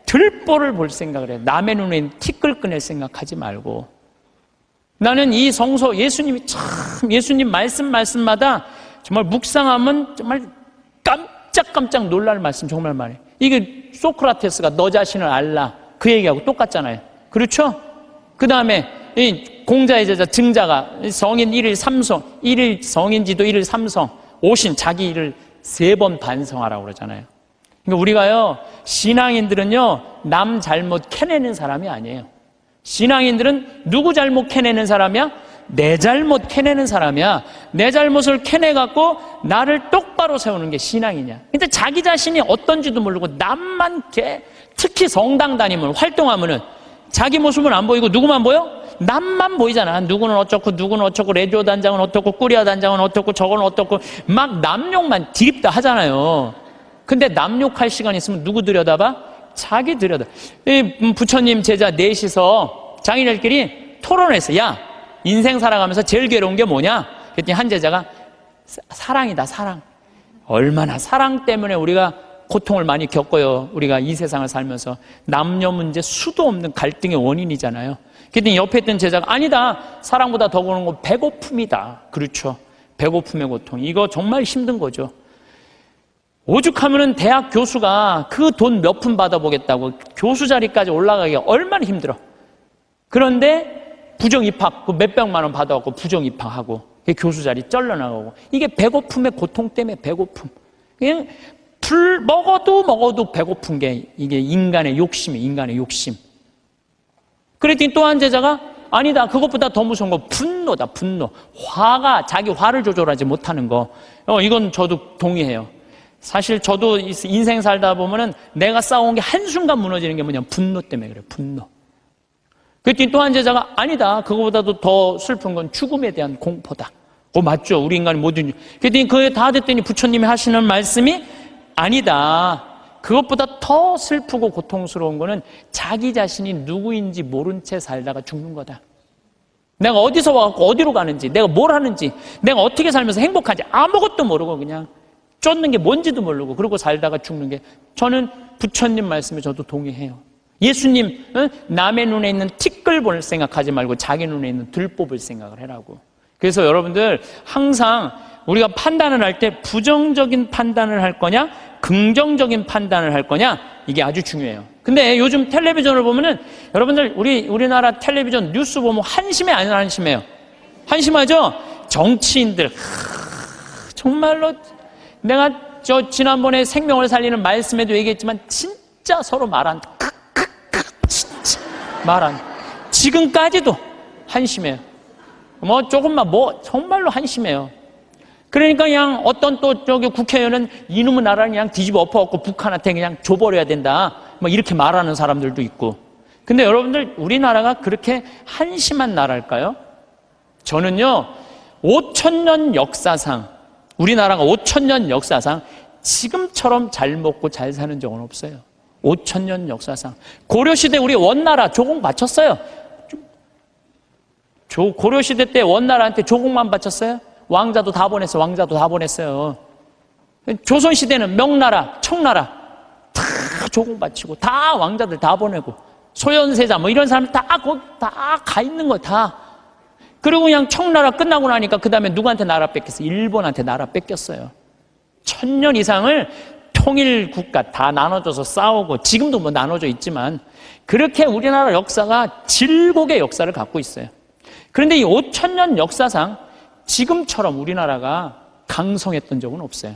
들보를 볼 생각을 해요. 남의 눈에 있는 티끌 꺼낼 생각하지 말고. 나는 이 성서 예수님이 참 예수님 말씀마다 정말 묵상하면 정말 깜짝깜짝 놀랄 말씀 정말 많아요. 이게 소크라테스가 너 자신을 알라 그 얘기하고 똑같잖아요. 그렇죠? 그 다음에 이 공자의 제자 증자가 성인 1일 3성 1일 성인지도 1일 3성 오신 자기 일을 3번 반성하라고 그러잖아요. 그러니까 우리가요 신앙인들은요 남 잘못 캐내는 사람이 아니에요. 신앙인들은 누구 잘못 캐내는 사람이야? 내 잘못 캐내는 사람이야. 내 잘못을 캐내갖고 나를 똑바로 세우는 게 신앙이냐. 근데 자기 자신이 어떤지도 모르고 남만 특히 성당 다니면 활동하면은 자기 모습은 안 보이고 누구만 보여? 남만 보이잖아. 누구는 어쩌고 누구는 어쩌고 레디오 단장은 어떻고 꾸리아 단장은 어떻고 저건 어떻고 막 남욕만 디립다 하잖아요. 근데 남욕할 시간 있으면 누구 들여다봐? 자기 들여다. 부처님 제자 넷이서 장인들끼리 토론했어. 야 인생 살아가면서 제일 괴로운 게 뭐냐? 그랬더니 한 제자가 사랑이다 사랑. 얼마나 사랑 때문에 우리가 고통을 많이 겪어요. 우리가 이 세상을 살면서 남녀 문제 수도 없는 갈등의 원인이잖아요. 그랬더니 옆에 있던 제자가 아니다 사랑보다 더 그런 건 배고픔이다. 그렇죠. 배고픔의 고통 이거 정말 힘든 거죠. 오죽하면은 대학 교수가 그 돈 몇 푼 받아보겠다고 교수 자리까지 올라가기가 얼마나 힘들어. 그런데 부정 입학 몇백만 원 받아갖고 부정 입학하고 교수 자리 쩔러나가고 이게 배고픔의 고통 때문에 배고픔. 그냥 먹어도 배고픈 게 이게 인간의 욕심이에요. 인간의 욕심. 그랬더니 또 한 제자가 아니다 그것보다 더 무서운 거 분노다 분노. 화가 자기 화를 조절하지 못하는 거 이건 저도 동의해요. 사실 저도 인생 살다 보면은 내가 싸운 게 한순간 무너지는 게 뭐냐면 분노 때문에 그래요. 분노. 그랬더니 또 한 제자가 아니다 그거보다도 더 슬픈 건 죽음에 대한 공포다. 맞죠. 우리 인간이 뭐든지. 그랬더니 그게 다 됐더니 부처님이 하시는 말씀이 아니다 그것보다 더 슬프고 고통스러운 거는 자기 자신이 누구인지 모른 채 살다가 죽는 거다. 내가 어디서 와갖고 어디로 가는지 내가 뭘 하는지 내가 어떻게 살면서 행복한지 아무것도 모르고 그냥 쫓는 게 뭔지도 모르고 그러고 살다가 죽는 게 저는 부처님 말씀에 저도 동의해요. 예수님 남의 눈에 있는 티끌 볼 생각하지 말고 자기 눈에 있는 들뽑을 생각을 해라고. 그래서 여러분들 항상 우리가 판단을 할 때 부정적인 판단을 할 거냐 긍정적인 판단을 할 거냐 이게 아주 중요해요. 근데 요즘 텔레비전을 보면은 여러분들 우리나라 텔레비전 뉴스 보면 한심해 안 한심해요? 한심하죠? 정치인들 정말로 내가 지난번에 생명을 살리는 말씀에도 얘기했지만 진짜 서로 진짜 지금까지도 한심해요. 조금만 정말로 한심해요. 그러니까 그냥 어떤 또 국회의원은 이놈의 나라를 그냥 뒤집어 엎어갖고 북한한테 그냥 줘버려야 된다. 이렇게 말하는 사람들도 있고. 근데 여러분들 우리나라가 그렇게 한심한 나라일까요? 저는요 5,000년 역사상 우리나라가 5,000년 역사상 지금처럼 잘 먹고 잘 사는 적은 없어요. 5,000년 역사상 고려시대 우리 원나라 조공 바쳤어요. 고려시대 때 원나라한테 조공만 바쳤어요? 왕자도 다 보냈어요. 조선시대는 명나라, 청나라 다 조공 바치고 다 왕자들 다 보내고 소현세자 이런 사람 다 가 있는 거 다. 그리고 그냥 청나라 끝나고 나니까 그 다음에 누구한테 나라 뺏겼어요? 일본한테 나라 뺏겼어요. 1,000년 이상을 통일국가 다 나눠줘서 싸우고 지금도 나눠져 있지만 그렇게 우리나라 역사가 질곡의 역사를 갖고 있어요. 그런데 이 5,000년 역사상 지금처럼 우리나라가 강성했던 적은 없어요.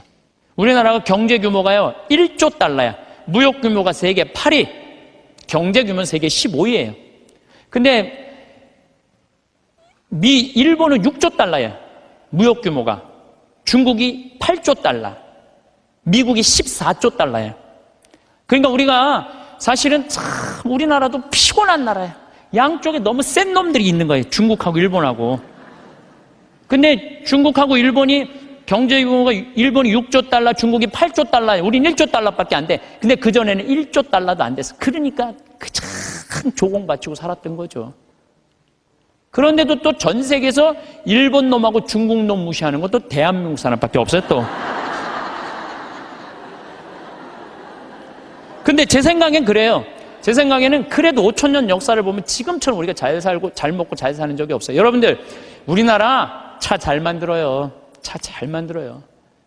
우리나라가 경제 규모가요 1조 달러야. 무역 규모가 세계 8위, 경제 규모는 세계 15위예요. 근데 일본은 6조 달러야. 무역 규모가. 중국이 8조 달러, 미국이 14조 달러야. 그러니까 우리가 사실은 참 우리나라도 피곤한 나라야. 양쪽에 너무 센 놈들이 있는 거예요. 중국하고 일본하고. 근데 중국하고 일본이 경제 규모가 일본이 6조 달러, 중국이 8조 달러예요. 우린 1조 달러밖에 안 돼. 근데 그전에는 1조 달러도 안 됐어. 그러니까 참 조공바치고 살았던 거죠. 그런데도 또 전 세계에서 일본 놈하고 중국 놈 무시하는 것도 대한민국 사람밖에 없어요, 또. 근데 제 생각엔 그래요. 제 생각에는 그래도 5,000년 역사를 보면 지금처럼 우리가 잘 살고 잘 먹고 잘 사는 적이 없어요. 여러분들, 우리나라 차 잘 만들어요. 차 잘 만들어요.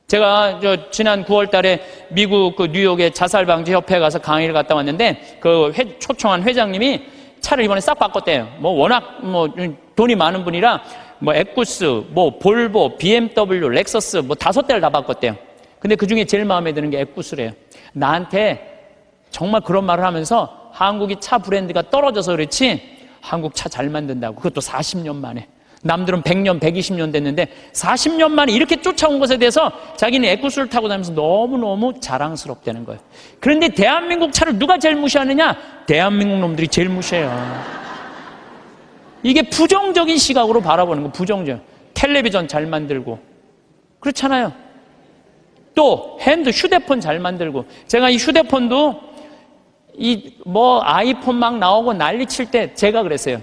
제가 지난 9월 달에 미국 그 뉴욕의 자살방지협회에 가서 강의를 갔다 왔는데 그 초청한 회장님이 차를 이번에 싹 바꿨대요. 뭐 워낙 뭐 돈이 많은 분이라 뭐 에쿠스, 뭐 볼보, BMW, 렉서스 뭐 5대를 다 바꿨대요. 근데 그 중에 제일 마음에 드는 게 에쿠스래요. 나한테 정말 그런 말을 하면서 한국이 차 브랜드가 떨어져서 그렇지 한국 차 잘 만든다고. 그것도 40년 만에. 남들은 100년, 120년 됐는데 40년 만에 이렇게 쫓아온 것에 대해서 자기는 에쿠스를 타고 다니면서 너무너무 자랑스럽다는 거예요. 그런데 대한민국 차를 누가 제일 무시하느냐? 대한민국 놈들이 제일 무시해요. 이게 부정적인 시각으로 바라보는 거, 부정적. 텔레비전 잘 만들고. 그렇잖아요. 또 휴대폰 잘 만들고. 제가 이 휴대폰도 아이폰 막 나오고 난리 칠 때 제가 그랬어요.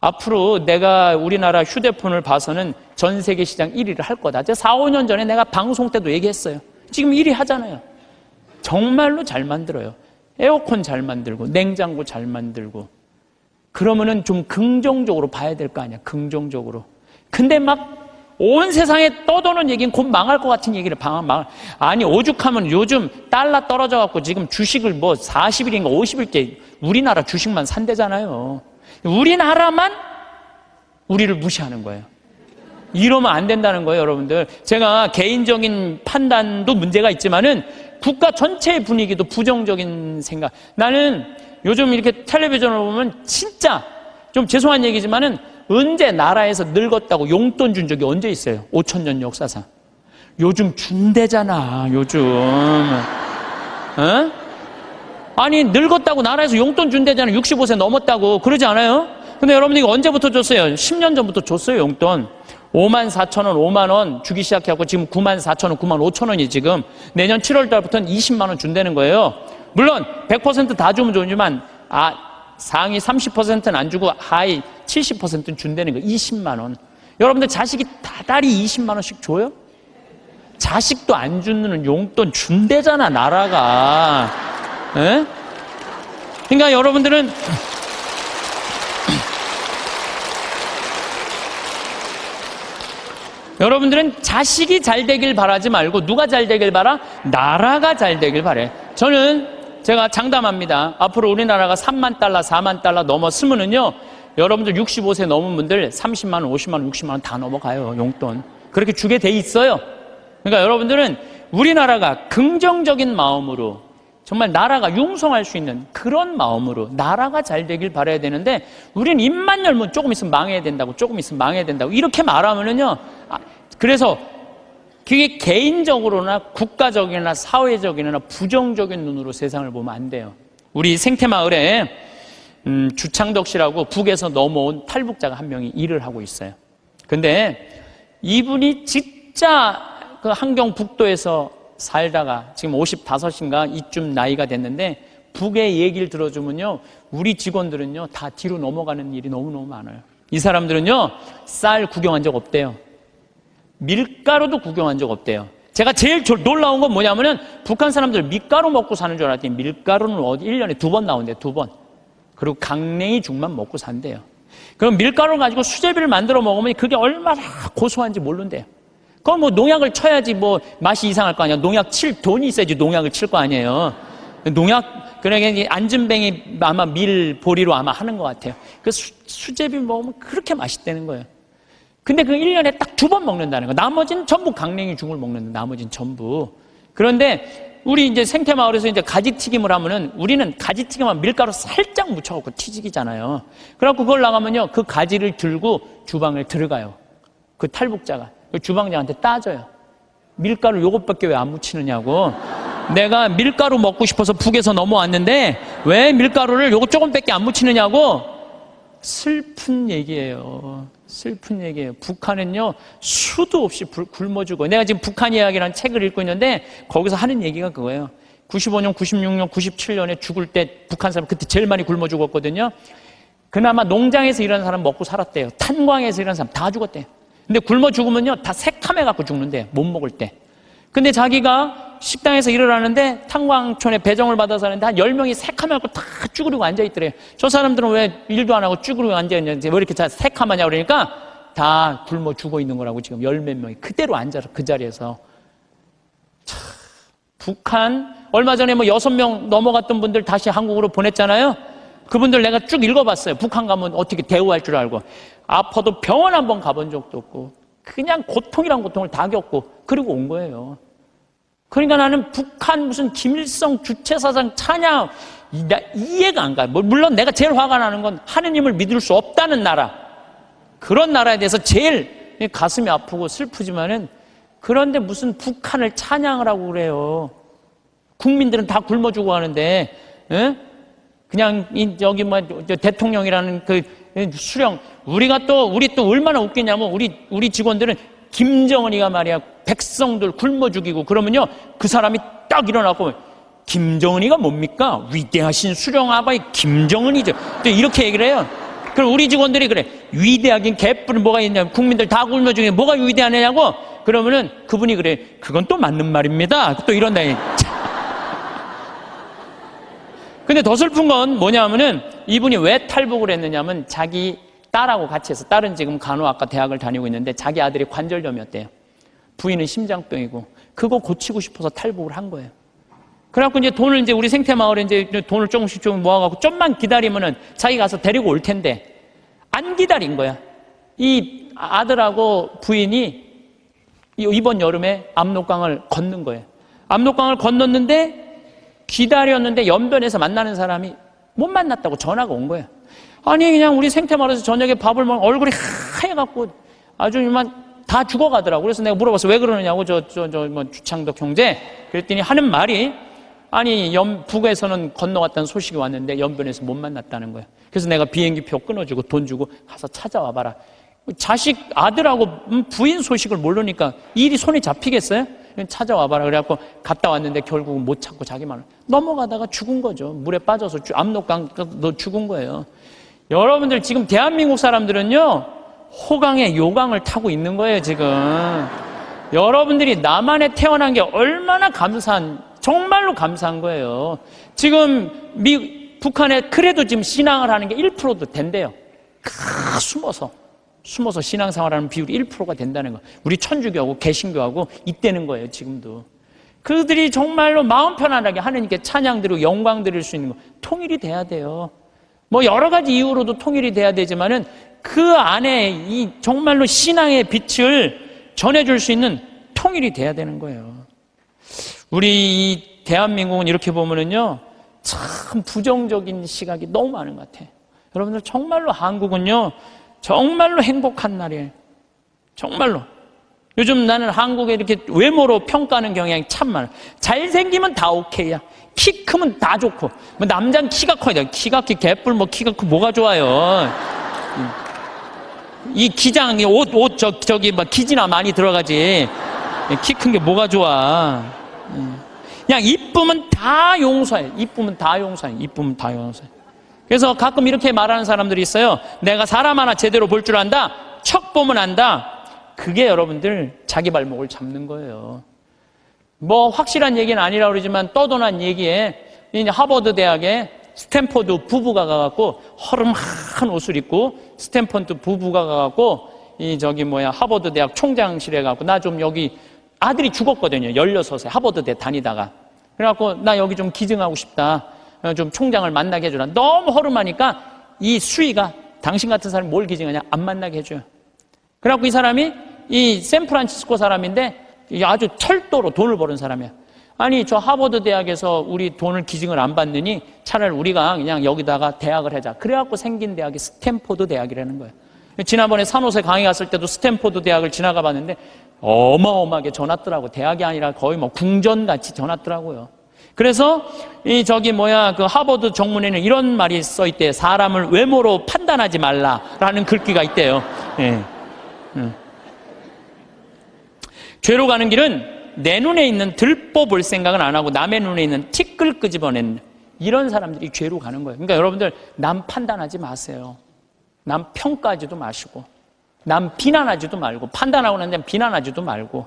앞으로 내가 우리나라 휴대폰을 봐서는 전 세계 시장 1위를 할 거다. 4, 5년 전에 내가 방송 때도 얘기했어요. 지금 1위 하잖아요. 정말로 잘 만들어요. 에어컨 잘 만들고, 냉장고 잘 만들고. 그러면은 좀 긍정적으로 봐야 될 거 아니야. 긍정적으로. 근데 막 온 세상에 떠도는 얘기는 곧 망할 것 같은 얘기를 아니 오죽하면 요즘 달러 떨어져갖고 지금 주식을 40일인가 50일째 우리나라 주식만 산대잖아요. 우리나라만 우리를 무시하는 거예요. 이러면 안 된다는 거예요, 여러분들. 제가 개인적인 판단도 문제가 있지만은 국가 전체의 분위기도 부정적인 생각. 나는 요즘 이렇게 텔레비전을 보면 진짜 좀 죄송한 얘기지만은 언제 나라에서 늙었다고 용돈 준 적이 언제 있어요? 5,000년 역사상. 요즘 준대잖아, 요즘. 어? 아니, 늙었다고 나라에서 용돈 준대잖아. 65세 넘었다고. 그러지 않아요? 근데 여러분들 이거 언제부터 줬어요? 10년 전부터 줬어요, 용돈. 54,000원, 5만원 주기 시작해갖고 지금 94,000원, 95,000원이 지금 내년 7월 달부터는 20만원 준다는 거예요. 물론 100% 다 주면 좋지만 상위 30%는 안 주고 하위 70%는 준다는 거. 20만원. 여러분들 자식이 다달이 20만원씩 줘요? 자식도 안 주는 용돈 준대잖아, 나라가. 에? 그러니까 여러분들은 자식이 잘 되길 바라지 말고 누가 잘 되길 바라? 나라가 잘 되길 바래. 제가 장담합니다. 앞으로 우리나라가 3만 달러, 4만 달러 넘었으면은요, 여러분들 65세 넘은 분들 30만 원, 50만 원, 60만 원 다 넘어가요, 용돈. 그렇게 주게 돼 있어요. 그러니까 여러분들은 우리나라가 긍정적인 마음으로 정말 나라가 융성할 수 있는 그런 마음으로 나라가 잘 되길 바라야 되는데 우리는 입만 열면 조금 있으면 망해야 된다고, 조금 있으면 망해야 된다고 이렇게 말하면은요, 그래서 그게 개인적으로나 국가적이나 사회적이나 부정적인 눈으로 세상을 보면 안 돼요. 우리 생태마을에 주창덕 씨라고 북에서 넘어온 탈북자가 한 명이 일을 하고 있어요. 근데 이분이 진짜 그 함경북도에서 살다가 지금 55인가 이쯤 나이가 됐는데 북의 얘기를 들어주면요, 우리 직원들은요 다 뒤로 넘어가는 일이 너무너무 많아요. 이 사람들은요 쌀 구경한 적 없대요. 밀가루도 구경한 적 없대요. 제가 제일 놀라운 건 뭐냐면은 북한 사람들 밀가루 먹고 사는 줄 알았더니 밀가루는 1년에 2번 나온대요. 2번. 그리고 강냉이 죽만 먹고 산대요. 그럼 밀가루를 가지고 수제비를 만들어 먹으면 그게 얼마나 고소한지 모른대요. 그건 농약을 쳐야지 맛이 이상할 거 아니야. 농약 칠 돈이 있어야지 농약을 칠 거 아니에요. 그러니까 안전뱅이 아마 밀보리로 아마 하는 것 같아요. 그 수제비 먹으면 그렇게 맛있다는 거예요. 근데 그 1년에 딱 2번 먹는다는 거. 나머지는 전부 강냉이 죽을 먹는다. 나머지는 전부. 그런데 우리 이제 생태마을에서 이제 가지튀김을 하면은 우리는 가지튀김만 밀가루 살짝 묻혀갖고 튀기잖아요. 그래갖고 그걸 나가면요, 그 가지를 들고 주방에 들어가요. 그 탈북자가. 그 주방장한테 따져요. 밀가루 요것밖에 왜 안 묻히느냐고. 내가 밀가루 먹고 싶어서 북에서 넘어왔는데 왜 밀가루를 요것 조금밖에 안 묻히느냐고. 슬픈 얘기예요. 슬픈 얘기예요. 북한은요, 수도 없이 굶어 죽어요. 내가 지금 북한 이야기라는 책을 읽고 있는데 거기서 하는 얘기가 그거예요. 95년, 96년, 97년에 죽을 때 북한 사람 그때 제일 많이 굶어 죽었거든요. 그나마 농장에서 일하는 사람 먹고 살았대요. 탄광에서 일하는 사람 다 죽었대요. 근데 굶어 죽으면요, 다 새카매 갖고 죽는데 못 먹을 때. 근데 자기가 식당에서 일을 하는데 탄광촌에 배정을 받아서 하는데 한 10명이 새카매 갖고 다 쭈그리고 앉아있더래요. 저 사람들은 왜 일도 안 하고 쭈그리고 앉아있는지 왜 이렇게 새카마냐 그러니까 다 굶어 죽어 있는 거라고. 지금 10몇 명이 그대로 앉아서 그 자리에서. 참, 북한 얼마 전에 뭐 6명 넘어갔던 분들 다시 한국으로 보냈잖아요. 그분들 내가 쭉 읽어봤어요. 북한 가면 어떻게 대우할 줄 알고. 아파도 병원 한번 가본 적도 없고 그냥 고통이란 고통을 다 겪고 그리고 온 거예요. 그러니까 나는 북한 무슨 김일성 주체사상 찬양 이해가 안 가요. 물론 내가 제일 화가 나는 건 하느님을 믿을 수 없다는 나라, 그런 나라에 대해서 제일 가슴이 아프고 슬프지만은, 그런데 무슨 북한을 찬양을 하고 그래요. 국민들은 다 굶어 죽어 하는데, 에? 그냥 여기 뭐 대통령이라는 그 수령, 우리 또 얼마나 웃기냐면 우리 직원들은 김정은이가 말이야 백성들 굶어 죽이고 그러면요, 그 사람이 딱 일어나고 김정은이가 뭡니까? 위대하신 수령아바이 김정은이죠. 또 이렇게 얘기를 해요. 그럼 우리 직원들이 그래, 위대하긴 개뿔은 뭐가 있냐, 국민들 다 굶어 죽이는 뭐가 위대하냐고. 그러면은 그분이 그래, 그건 또 맞는 말입니다. 또 이런다. 근데 더 슬픈 건 뭐냐면은 이분이 왜 탈북을 했느냐면 자기 딸하고 같이 해서, 딸은 지금 간호학과 대학을 다니고 있는데 자기 아들이 관절염이었대요. 부인은 심장병이고 그거 고치고 싶어서 탈북을 한 거예요. 그래갖고 이제 돈을 이제 우리 생태마을에 이제 돈을 조금씩 모아갖고 좀만 기다리면은 자기가 가서 데리고 올 텐데 안 기다린 거야. 이 아들하고 부인이 이번 여름에 압록강을 건넌 거예요. 압록강을 건넜는데 기다렸는데 연변에서 만나는 사람이 못 만났다고 전화가 온 거예요. 아니 그냥 우리 생태마을에서 저녁에 밥을 먹으면 얼굴이 하얘갖고 아주 다 죽어가더라고. 그래서 내가 물어봤어. 왜 그러느냐고. 뭐 주창덕 형제. 그랬더니 하는 말이, 아니 북에서는 건너갔다는 소식이 왔는데 연변에서 못 만났다는 거야. 그래서 내가 비행기표 끊어주고 돈 주고 가서 찾아와 봐라. 자식 아들하고 부인 소식을 모르니까 일이 손에 잡히겠어요? 찾아와 봐라. 그래갖고 갔다 왔는데 결국은 못 찾고 자기만 넘어가다가 죽은 거죠. 물에 빠져서 압록강 너 죽은 거예요. 여러분들 지금 대한민국 사람들은요, 호강에 요강을 타고 있는 거예요. 지금 여러분들이 남한에 태어난 게 얼마나 정말로 감사한 거예요. 지금 북한에 그래도 지금 신앙을 하는 게 1%도 된대요. 숨어서 신앙생활하는 비율이 1%가 된다는 거. 우리 천주교하고 개신교하고 있다는 거예요. 지금도 그들이 정말로 마음 편안하게 하느님께 찬양 드리고 영광 드릴 수 있는 거, 통일이 돼야 돼요. 뭐 여러 가지 이유로도 통일이 돼야 되지만은 그 안에 이 정말로 신앙의 빛을 전해줄 수 있는 통일이 돼야 되는 거예요. 우리 이 대한민국은 이렇게 보면은요, 참 부정적인 시각이 너무 많은 것 같아요. 여러분들 정말로 한국은요, 정말로 행복한 나라예요. 정말로. 요즘 나는 한국에 이렇게 외모로 평가하는 경향이 참 많아. 잘생기면 다 오케이야. 키 크면 다 좋고. 뭐 남자는 키가 커야 돼. 키가 개뿔 뭐 키가 크고 뭐가 좋아요. 이 기장, 저기 막 기지나 많이 들어가지. 키 큰 게 뭐가 좋아. 그냥 이쁘면 다 용서해. 이쁘면 다 용서해. 이쁘면 다 용서해. 그래서 가끔 이렇게 말하는 사람들이 있어요. 내가 사람 하나 제대로 볼 줄 안다. 척 보면 안다. 그게 여러분들 자기 발목을 잡는 거예요. 뭐 확실한 얘기는 아니라 그러지만 떠도난 얘기에 이제 하버드 대학에 스탠포드 부부가 가갖고 허름한 옷을 입고 스탠포드 부부가 가갖고 하버드 대학 총장실에 가갖고 나 좀 여기 아들이 죽었거든요. 16세 하버드 대 다니다가. 그래갖고 나 여기 좀 기증하고 싶다. 좀 총장을 만나게 해주라. 너무 허름하니까 이 수위가 당신 같은 사람이 뭘 기증하냐? 안 만나게 해줘요. 그래갖고 이 사람이 이 샌프란시스코 사람인데 아주 철도로 돈을 버는 사람이야. 아니 저 하버드 대학에서 우리 돈을 기증을 안 받느니 차라리 우리가 그냥 여기다가 대학을 하자. 그래갖고 생긴 대학이 스탠포드 대학이라는 거예요. 지난번에 산호세 강의 갔을 때도 스탠포드 대학을 지나가 봤는데 어마어마하게 전화더라고. 대학이 아니라 거의 뭐 궁전같이 전화더라고요. 그래서 그 하버드 정문에는 이런 말이 써 있대요. 사람을 외모로 판단하지 말라라는 글귀가 있대요. 예. 죄로 가는 길은 내 눈에 있는 들보 볼 생각은 안 하고 남의 눈에 있는 티끌 끄집어내는 이런 사람들이 죄로 가는 거예요. 그러니까 여러분들 남 판단하지 마세요. 남 평가하지도 마시고 남 비난하지도 말고 판단하고 난 다음에 비난하지도 말고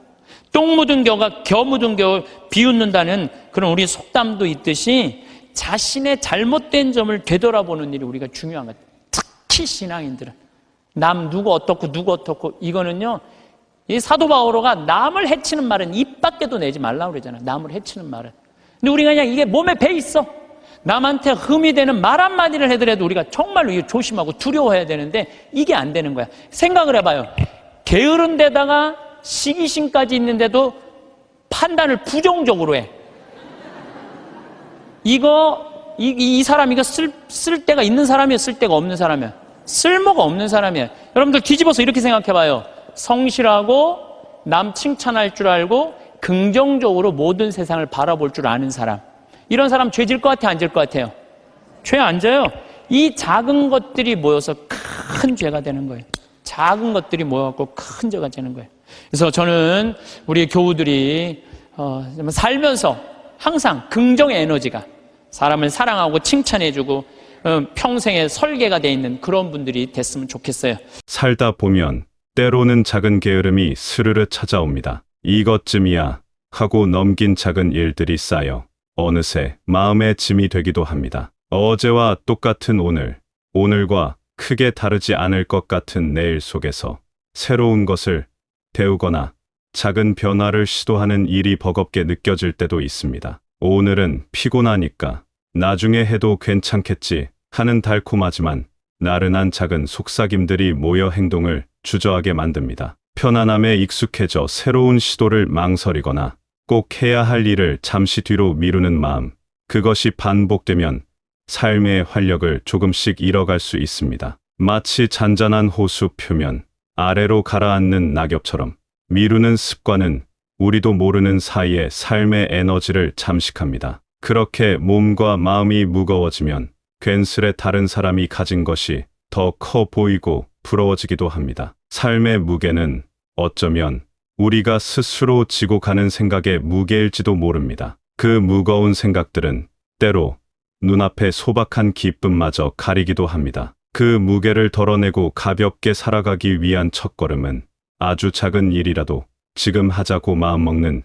똥 묻은 겨가 겨 묻은 겨 비웃는다는 그런 우리 속담도 있듯이 자신의 잘못된 점을 되돌아보는 일이 우리가 중요한 거예요. 특히 신앙인들은 남 누구 어떻고 이거는요 이 사도 바오로가 남을 해치는 말은 입 밖에도 내지 말라고 그러잖아요. 남을 해치는 말은. 근데 우리가 그냥 이게 몸에 배 있어. 남한테 흠이 되는 말 한마디를 해더라도 우리가 정말로 이거 조심하고 두려워해야 되는데 이게 안 되는 거야. 생각을 해봐요. 게으른 데다가 시기심까지 있는데도 판단을 부정적으로 해. 이 사람 이거 쓸 데가 있는 사람이야, 쓸 데가 없는 사람이야. 쓸모가 없는 사람이야. 여러분들 뒤집어서 이렇게 생각해봐요. 성실하고 남 칭찬할 줄 알고 긍정적으로 모든 세상을 바라볼 줄 아는 사람. 이런 사람 죄 질 것 같아요, 안 질 것 같아요? 죄 안 져요. 이 작은 것들이 모여서 큰 죄가 되는 거예요. 작은 것들이 모여갖고 큰 죄가 되는 거예요. 그래서 저는 우리 교우들이 살면서 항상 긍정의 에너지가 사람을 사랑하고 칭찬해주고 평생의 설계가 돼 있는 그런 분들이 됐으면 좋겠어요. 살다 보면 때로는 작은 게으름이 스르르 찾아옵니다. 이것쯤이야 하고 넘긴 작은 일들이 쌓여 어느새 마음의 짐이 되기도 합니다. 어제와 똑같은 오늘, 오늘과 크게 다르지 않을 것 같은 내일 속에서 새로운 것을 배우거나 작은 변화를 시도하는 일이 버겁게 느껴질 때도 있습니다. 오늘은 피곤하니까 나중에 해도 괜찮겠지 하는 달콤하지만 나른한 작은 속삭임들이 모여 행동을 주저하게 만듭니다. 편안함에 익숙해져 새로운 시도를 망설이거나 꼭 해야 할 일을 잠시 뒤로 미루는 마음, 그것이 반복되면 삶의 활력을 조금씩 잃어갈 수 있습니다. 마치 잔잔한 호수 표면 아래로 가라앉는 낙엽처럼 미루는 습관은 우리도 모르는 사이에 삶의 에너지를 잠식합니다. 그렇게 몸과 마음이 무거워지면 괜스레 다른 사람이 가진 것이 더 커 보이고 부러워지기도 합니다. 삶의 무게는 어쩌면 우리가 스스로 지고 가는 생각의 무게일지도 모릅니다. 그 무거운 생각들은 때로 눈앞의 소박한 기쁨마저 가리기도 합니다. 그 무게를 덜어내고 가볍게 살아가기 위한 첫걸음은 아주 작은 일이라도 지금 하자고 마음먹는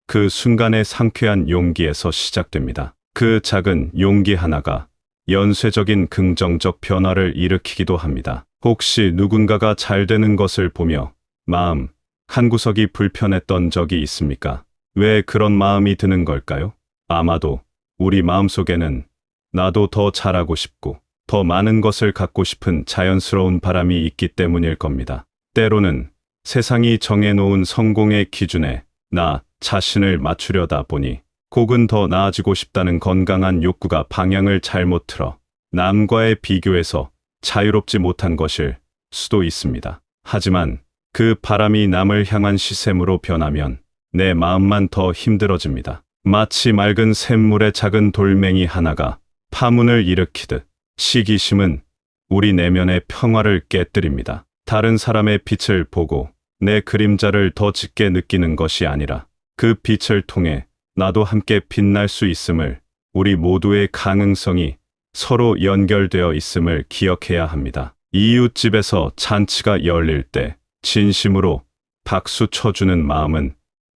그 순간의 상쾌한 용기에서 시작됩니다. 그 작은 용기 하나가 연쇄적인 긍정적 변화를 일으키기도 합니다. 혹시 누군가가 잘 되는 것을 보며 마음 한구석이 불편했던 적이 있습니까? 왜 그런 마음이 드는 걸까요? 아마도 우리 마음속에는 나도 더 잘하고 싶고 더 많은 것을 갖고 싶은 자연스러운 바람이 있기 때문일 겁니다. 때로는 세상이 정해놓은 성공의 기준에 나 자신을 맞추려다 보니 혹은 더 나아지고 싶다는 건강한 욕구가 방향을 잘못 틀어 남과의 비교에서 자유롭지 못한 것일 수도 있습니다. 하지만 그 바람이 남을 향한 시샘으로 변하면 내 마음만 더 힘들어집니다. 마치 맑은 샘물에 작은 돌멩이 하나가 파문을 일으키듯 시기심은 우리 내면의 평화를 깨뜨립니다. 다른 사람의 빛을 보고 내 그림자를 더 짙게 느끼는 것이 아니라 그 빛을 통해 나도 함께 빛날 수 있음을, 우리 모두의 가능성이 서로 연결되어 있음을 기억해야 합니다. 이웃집에서 잔치가 열릴 때 진심으로 박수 쳐주는 마음은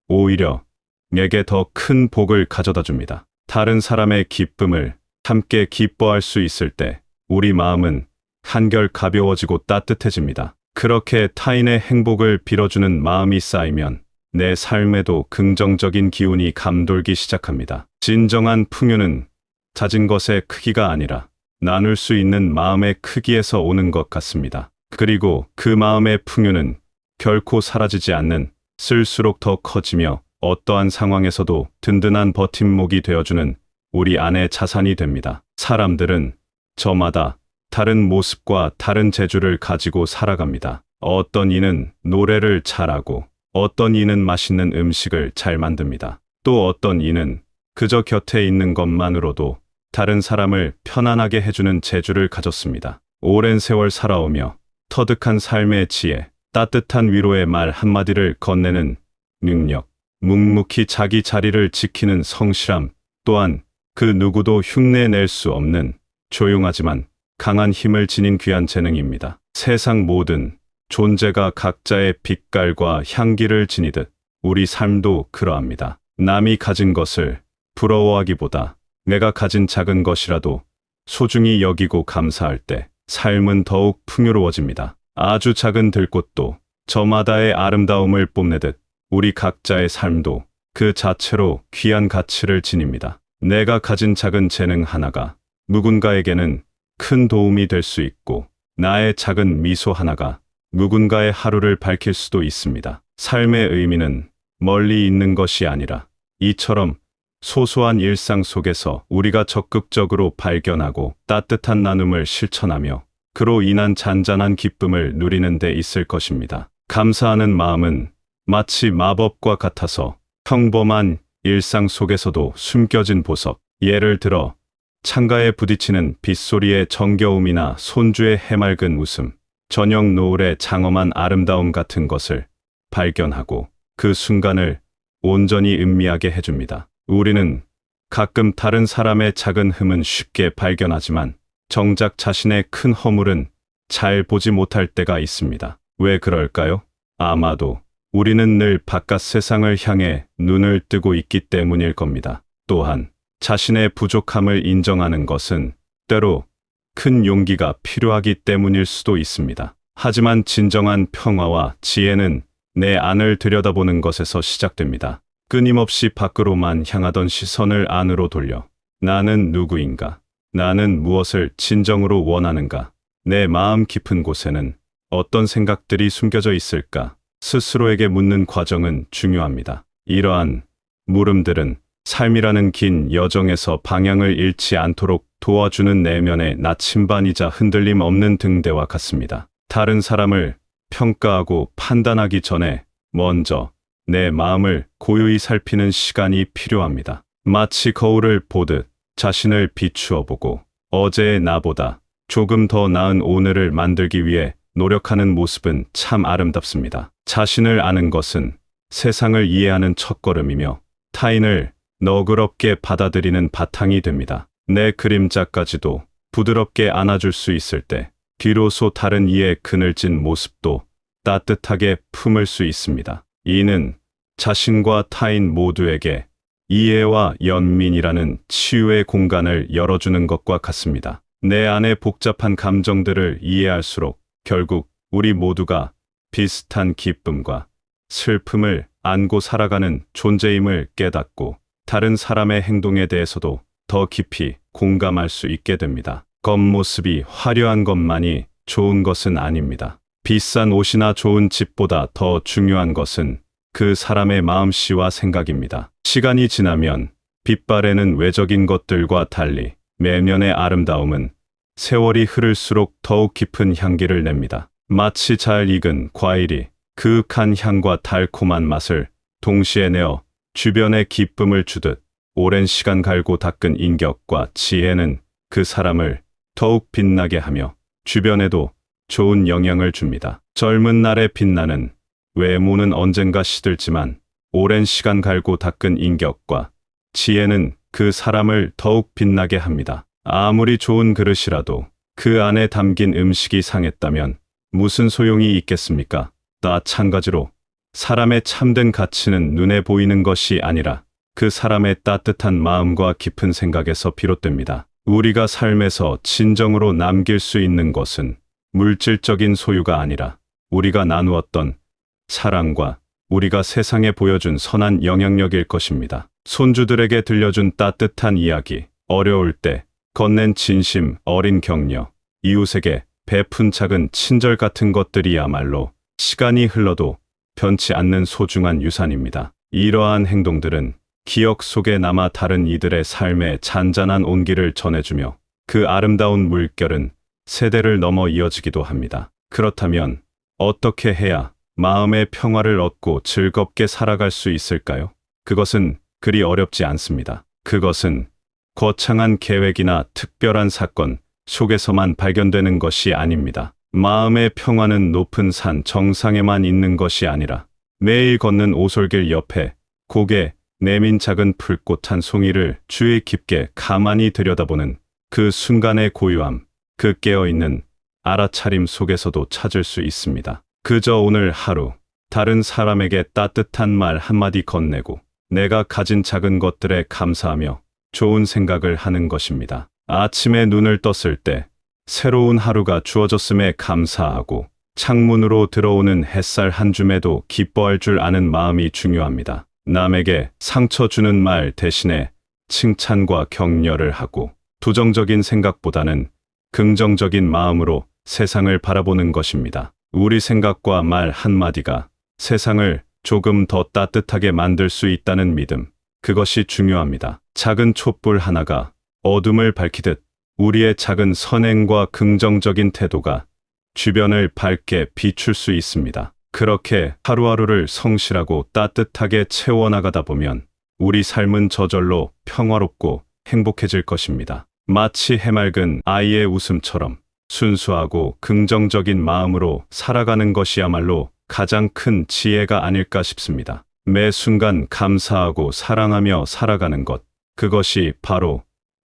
오히려 내게 더 큰 복을 가져다 줍니다. 다른 사람의 기쁨을 함께 기뻐할 수 있을 때 우리 마음은 한결 가벼워지고 따뜻해집니다. 그렇게 타인의 행복을 빌어주는 마음이 쌓이면 내 삶에도 긍정적인 기운이 감돌기 시작합니다. 진정한 풍요는 잦은 것의 크기가 아니라 나눌 수 있는 마음의 크기에서 오는 것 같습니다. 그리고 그 마음의 풍요는 결코 사라지지 않는, 쓸수록 더 커지며 어떠한 상황에서도 든든한 버팀목이 되어주는 우리 안의 자산이 됩니다. 사람들은 저마다 다른 모습과 다른 재주를 가지고 살아갑니다. 어떤 이는 노래를 잘하고 어떤 이는 맛있는 음식을 잘 만듭니다. 또 어떤 이는 그저 곁에 있는 것만으로도 다른 사람을 편안하게 해주는 재주를 가졌습니다. 오랜 세월 살아오며 터득한 삶의 지혜, 따뜻한 위로의 말 한마디를 건네는 능력, 묵묵히 자기 자리를 지키는 성실함, 또한 그 누구도 흉내낼 수 없는 조용하지만 강한 힘을 지닌 귀한 재능입니다. 세상 모든 존재가 각자의 빛깔과 향기를 지니듯 우리 삶도 그러합니다. 남이 가진 것을 부러워하기보다 내가 가진 작은 것이라도 소중히 여기고 감사할 때 삶은 더욱 풍요로워집니다. 아주 작은 들꽃도 저마다의 아름다움을 뽐내듯 우리 각자의 삶도 그 자체로 귀한 가치를 지닙니다. 내가 가진 작은 재능 하나가 누군가에게는 큰 도움이 될 수 있고 나의 작은 미소 하나가 누군가의 하루를 밝힐 수도 있습니다. 삶의 의미는 멀리 있는 것이 아니라 이처럼 소소한 일상 속에서 우리가 적극적으로 발견하고 따뜻한 나눔을 실천하며 그로 인한 잔잔한 기쁨을 누리는 데 있을 것입니다. 감사하는 마음은 마치 마법과 같아서 평범한 일상 속에서도 숨겨진 보석, 예를 들어 창가에 부딪히는 빗소리의 정겨움이나 손주의 해맑은 웃음, 저녁 노을의 장엄한 아름다움 같은 것을 발견하고 그 순간을 온전히 음미하게 해줍니다. 우리는 가끔 다른 사람의 작은 흠은 쉽게 발견하지만 정작 자신의 큰 허물은 잘 보지 못할 때가 있습니다. 왜 그럴까요? 아마도 우리는 늘 바깥 세상을 향해 눈을 뜨고 있기 때문일 겁니다. 또한 자신의 부족함을 인정하는 것은 때로 큰 용기가 필요하기 때문일 수도 있습니다. 하지만 진정한 평화와 지혜는 내 안을 들여다보는 것에서 시작됩니다. 끊임없이 밖으로만 향하던 시선을 안으로 돌려 나는 누구인가? 나는 무엇을 진정으로 원하는가? 내 마음 깊은 곳에는 어떤 생각들이 숨겨져 있을까? 스스로에게 묻는 과정은 중요합니다. 이러한 물음들은 삶이라는 긴 여정에서 방향을 잃지 않도록 도와주는 내면의 나침반이자 흔들림 없는 등대와 같습니다. 다른 사람을 평가하고 판단하기 전에 먼저 내 마음을 고요히 살피는 시간이 필요합니다. 마치 거울을 보듯 자신을 비추어 보고 어제의 나보다 조금 더 나은 오늘을 만들기 위해 노력하는 모습은 참 아름답습니다. 자신을 아는 것은 세상을 이해하는 첫걸음이며 타인을 너그럽게 받아들이는 바탕이 됩니다. 내 그림자까지도 부드럽게 안아줄 수 있을 때 비로소 다른 이의 그늘진 모습도 따뜻하게 품을 수 있습니다. 이는 자신과 타인 모두에게 이해와 연민이라는 치유의 공간을 열어주는 것과 같습니다. 내 안의 복잡한 감정들을 이해할수록 결국 우리 모두가 비슷한 기쁨과 슬픔을 안고 살아가는 존재임을 깨닫고 다른 사람의 행동에 대해서도 더 깊이 공감할 수 있게 됩니다. 겉모습이 화려한 것만이 좋은 것은 아닙니다. 비싼 옷이나 좋은 집보다 더 중요한 것은 그 사람의 마음씨와 생각입니다. 시간이 지나면 빛발에는 외적인 것들과 달리 내면의 아름다움은 세월이 흐를수록 더욱 깊은 향기를 냅니다. 마치 잘 익은 과일이 그윽한 향과 달콤한 맛을 동시에 내어 주변에 기쁨을 주듯 오랜 시간 갈고 닦은 인격과 지혜는 그 사람을 더욱 빛나게 하며 주변에도 좋은 영향을 줍니다. 젊은 날의 빛나는 외모는 언젠가 시들지만 오랜 시간 갈고 닦은 인격과 지혜는 그 사람을 더욱 빛나게 합니다. 아무리 좋은 그릇이라도 그 안에 담긴 음식이 상했다면 무슨 소용이 있겠습니까? 마찬가지로 사람의 참된 가치는 눈에 보이는 것이 아니라 그 사람의 따뜻한 마음과 깊은 생각에서 비롯됩니다. 우리가 삶에서 진정으로 남길 수 있는 것은 물질적인 소유가 아니라 우리가 나누었던 사랑과 우리가 세상에 보여준 선한 영향력일 것입니다. 손주들에게 들려준 따뜻한 이야기, 어려울 때 건넨 진심 어린 격려, 이웃에게 베푼 작은 친절 같은 것들이야말로 시간이 흘러도 변치 않는 소중한 유산입니다. 이러한 행동들은 기억 속에 남아 다른 이들의 삶에 잔잔한 온기를 전해주며 그 아름다운 물결은 세대를 넘어 이어지기도 합니다. 그렇다면 어떻게 해야 마음의 평화를 얻고 즐겁게 살아갈 수 있을까요? 그것은 그리 어렵지 않습니다. 그것은 거창한 계획이나 특별한 사건 속에서만 발견되는 것이 아닙니다. 마음의 평화는 높은 산 정상에만 있는 것이 아니라 매일 걷는 오솔길 옆에 고개 내민 작은 풀꽃 한 송이를 주의 깊게 가만히 들여다보는 그 순간의 고요함, 그 깨어있는 알아차림 속에서도 찾을 수 있습니다. 그저 오늘 하루 다른 사람에게 따뜻한 말 한마디 건네고 내가 가진 작은 것들에 감사하며 좋은 생각을 하는 것입니다. 아침에 눈을 떴을 때 새로운 하루가 주어졌음에 감사하고 창문으로 들어오는 햇살 한 줌에도 기뻐할 줄 아는 마음이 중요합니다. 남에게 상처 주는 말 대신에 칭찬과 격려를 하고 부정적인 생각보다는 긍정적인 마음으로 세상을 바라보는 것입니다. 우리 생각과 말 한마디가 세상을 조금 더 따뜻하게 만들 수 있다는 믿음, 그것이 중요합니다. 작은 촛불 하나가 어둠을 밝히듯 우리의 작은 선행과 긍정적인 태도가 주변을 밝게 비출 수 있습니다. 그렇게 하루하루를 성실하고 따뜻하게 채워나가다 보면 우리 삶은 저절로 평화롭고 행복해질 것입니다. 마치 해맑은 아이의 웃음처럼 순수하고 긍정적인 마음으로 살아가는 것이야말로 가장 큰 지혜가 아닐까 싶습니다. 매 순간 감사하고 사랑하며 살아가는 것, 그것이 바로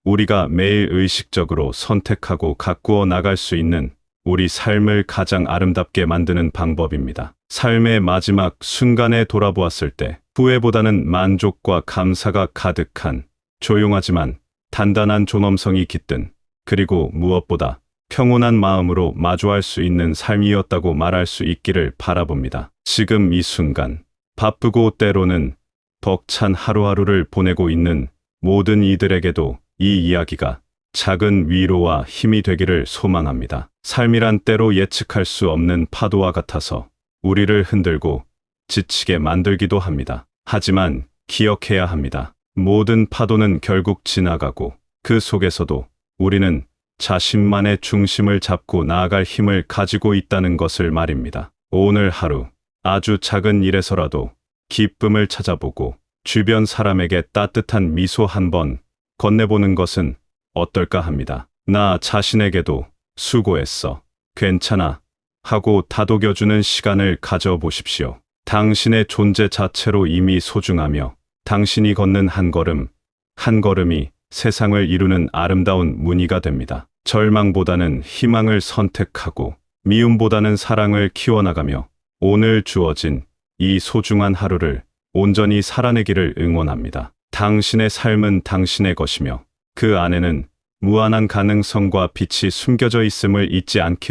우리가 매일 의식적으로 선택하고 가꾸어 나갈 수 있는 우리 삶을 가장 아름답게 만드는 방법입니다. 삶의 마지막 순간에 돌아보았을 때 후회보다는 만족과 감사가 가득한 조용하지만 단단한 존엄성이 깃든, 그리고 무엇보다 평온한 마음으로 마주할 수 있는 삶이었다고 말할 수 있기를 바라봅니다. 지금 이 순간 바쁘고 때로는 벅찬 하루하루를 보내고 있는 모든 이들에게도 이 이야기가 작은 위로와 힘이 되기를 소망합니다. 삶이란 때로 예측할 수 없는 파도와 같아서 우리를 흔들고 지치게 만들기도 합니다. 하지만 기억해야 합니다. 모든 파도는 결국 지나가고 그 속에서도 우리는 자신만의 중심을 잡고 나아갈 힘을 가지고 있다는 것을 말입니다. 오늘 하루 아주 작은 일에서라도 기쁨을 찾아보고 주변 사람에게 따뜻한 미소 한번 건네보는 것은 어떨까 합니다. 나 자신에게도 수고했어, 괜찮아 하고 다독여주는 시간을 가져보십시오. 당신의 존재 자체로 이미 소중하며 당신이 걷는 한 걸음, 한 걸음이 세상을 이루는 아름다운 무늬가 됩니다. 절망보다는 희망을 선택하고 미움보다는 사랑을 키워나가며 오늘 주어진 이 소중한 하루를 온전히 살아내기를 응원합니다. 당신의 삶은 당신의 것이며 그 안에는 무한한 가능성과 빛이 숨겨져 있음을 잊지 않기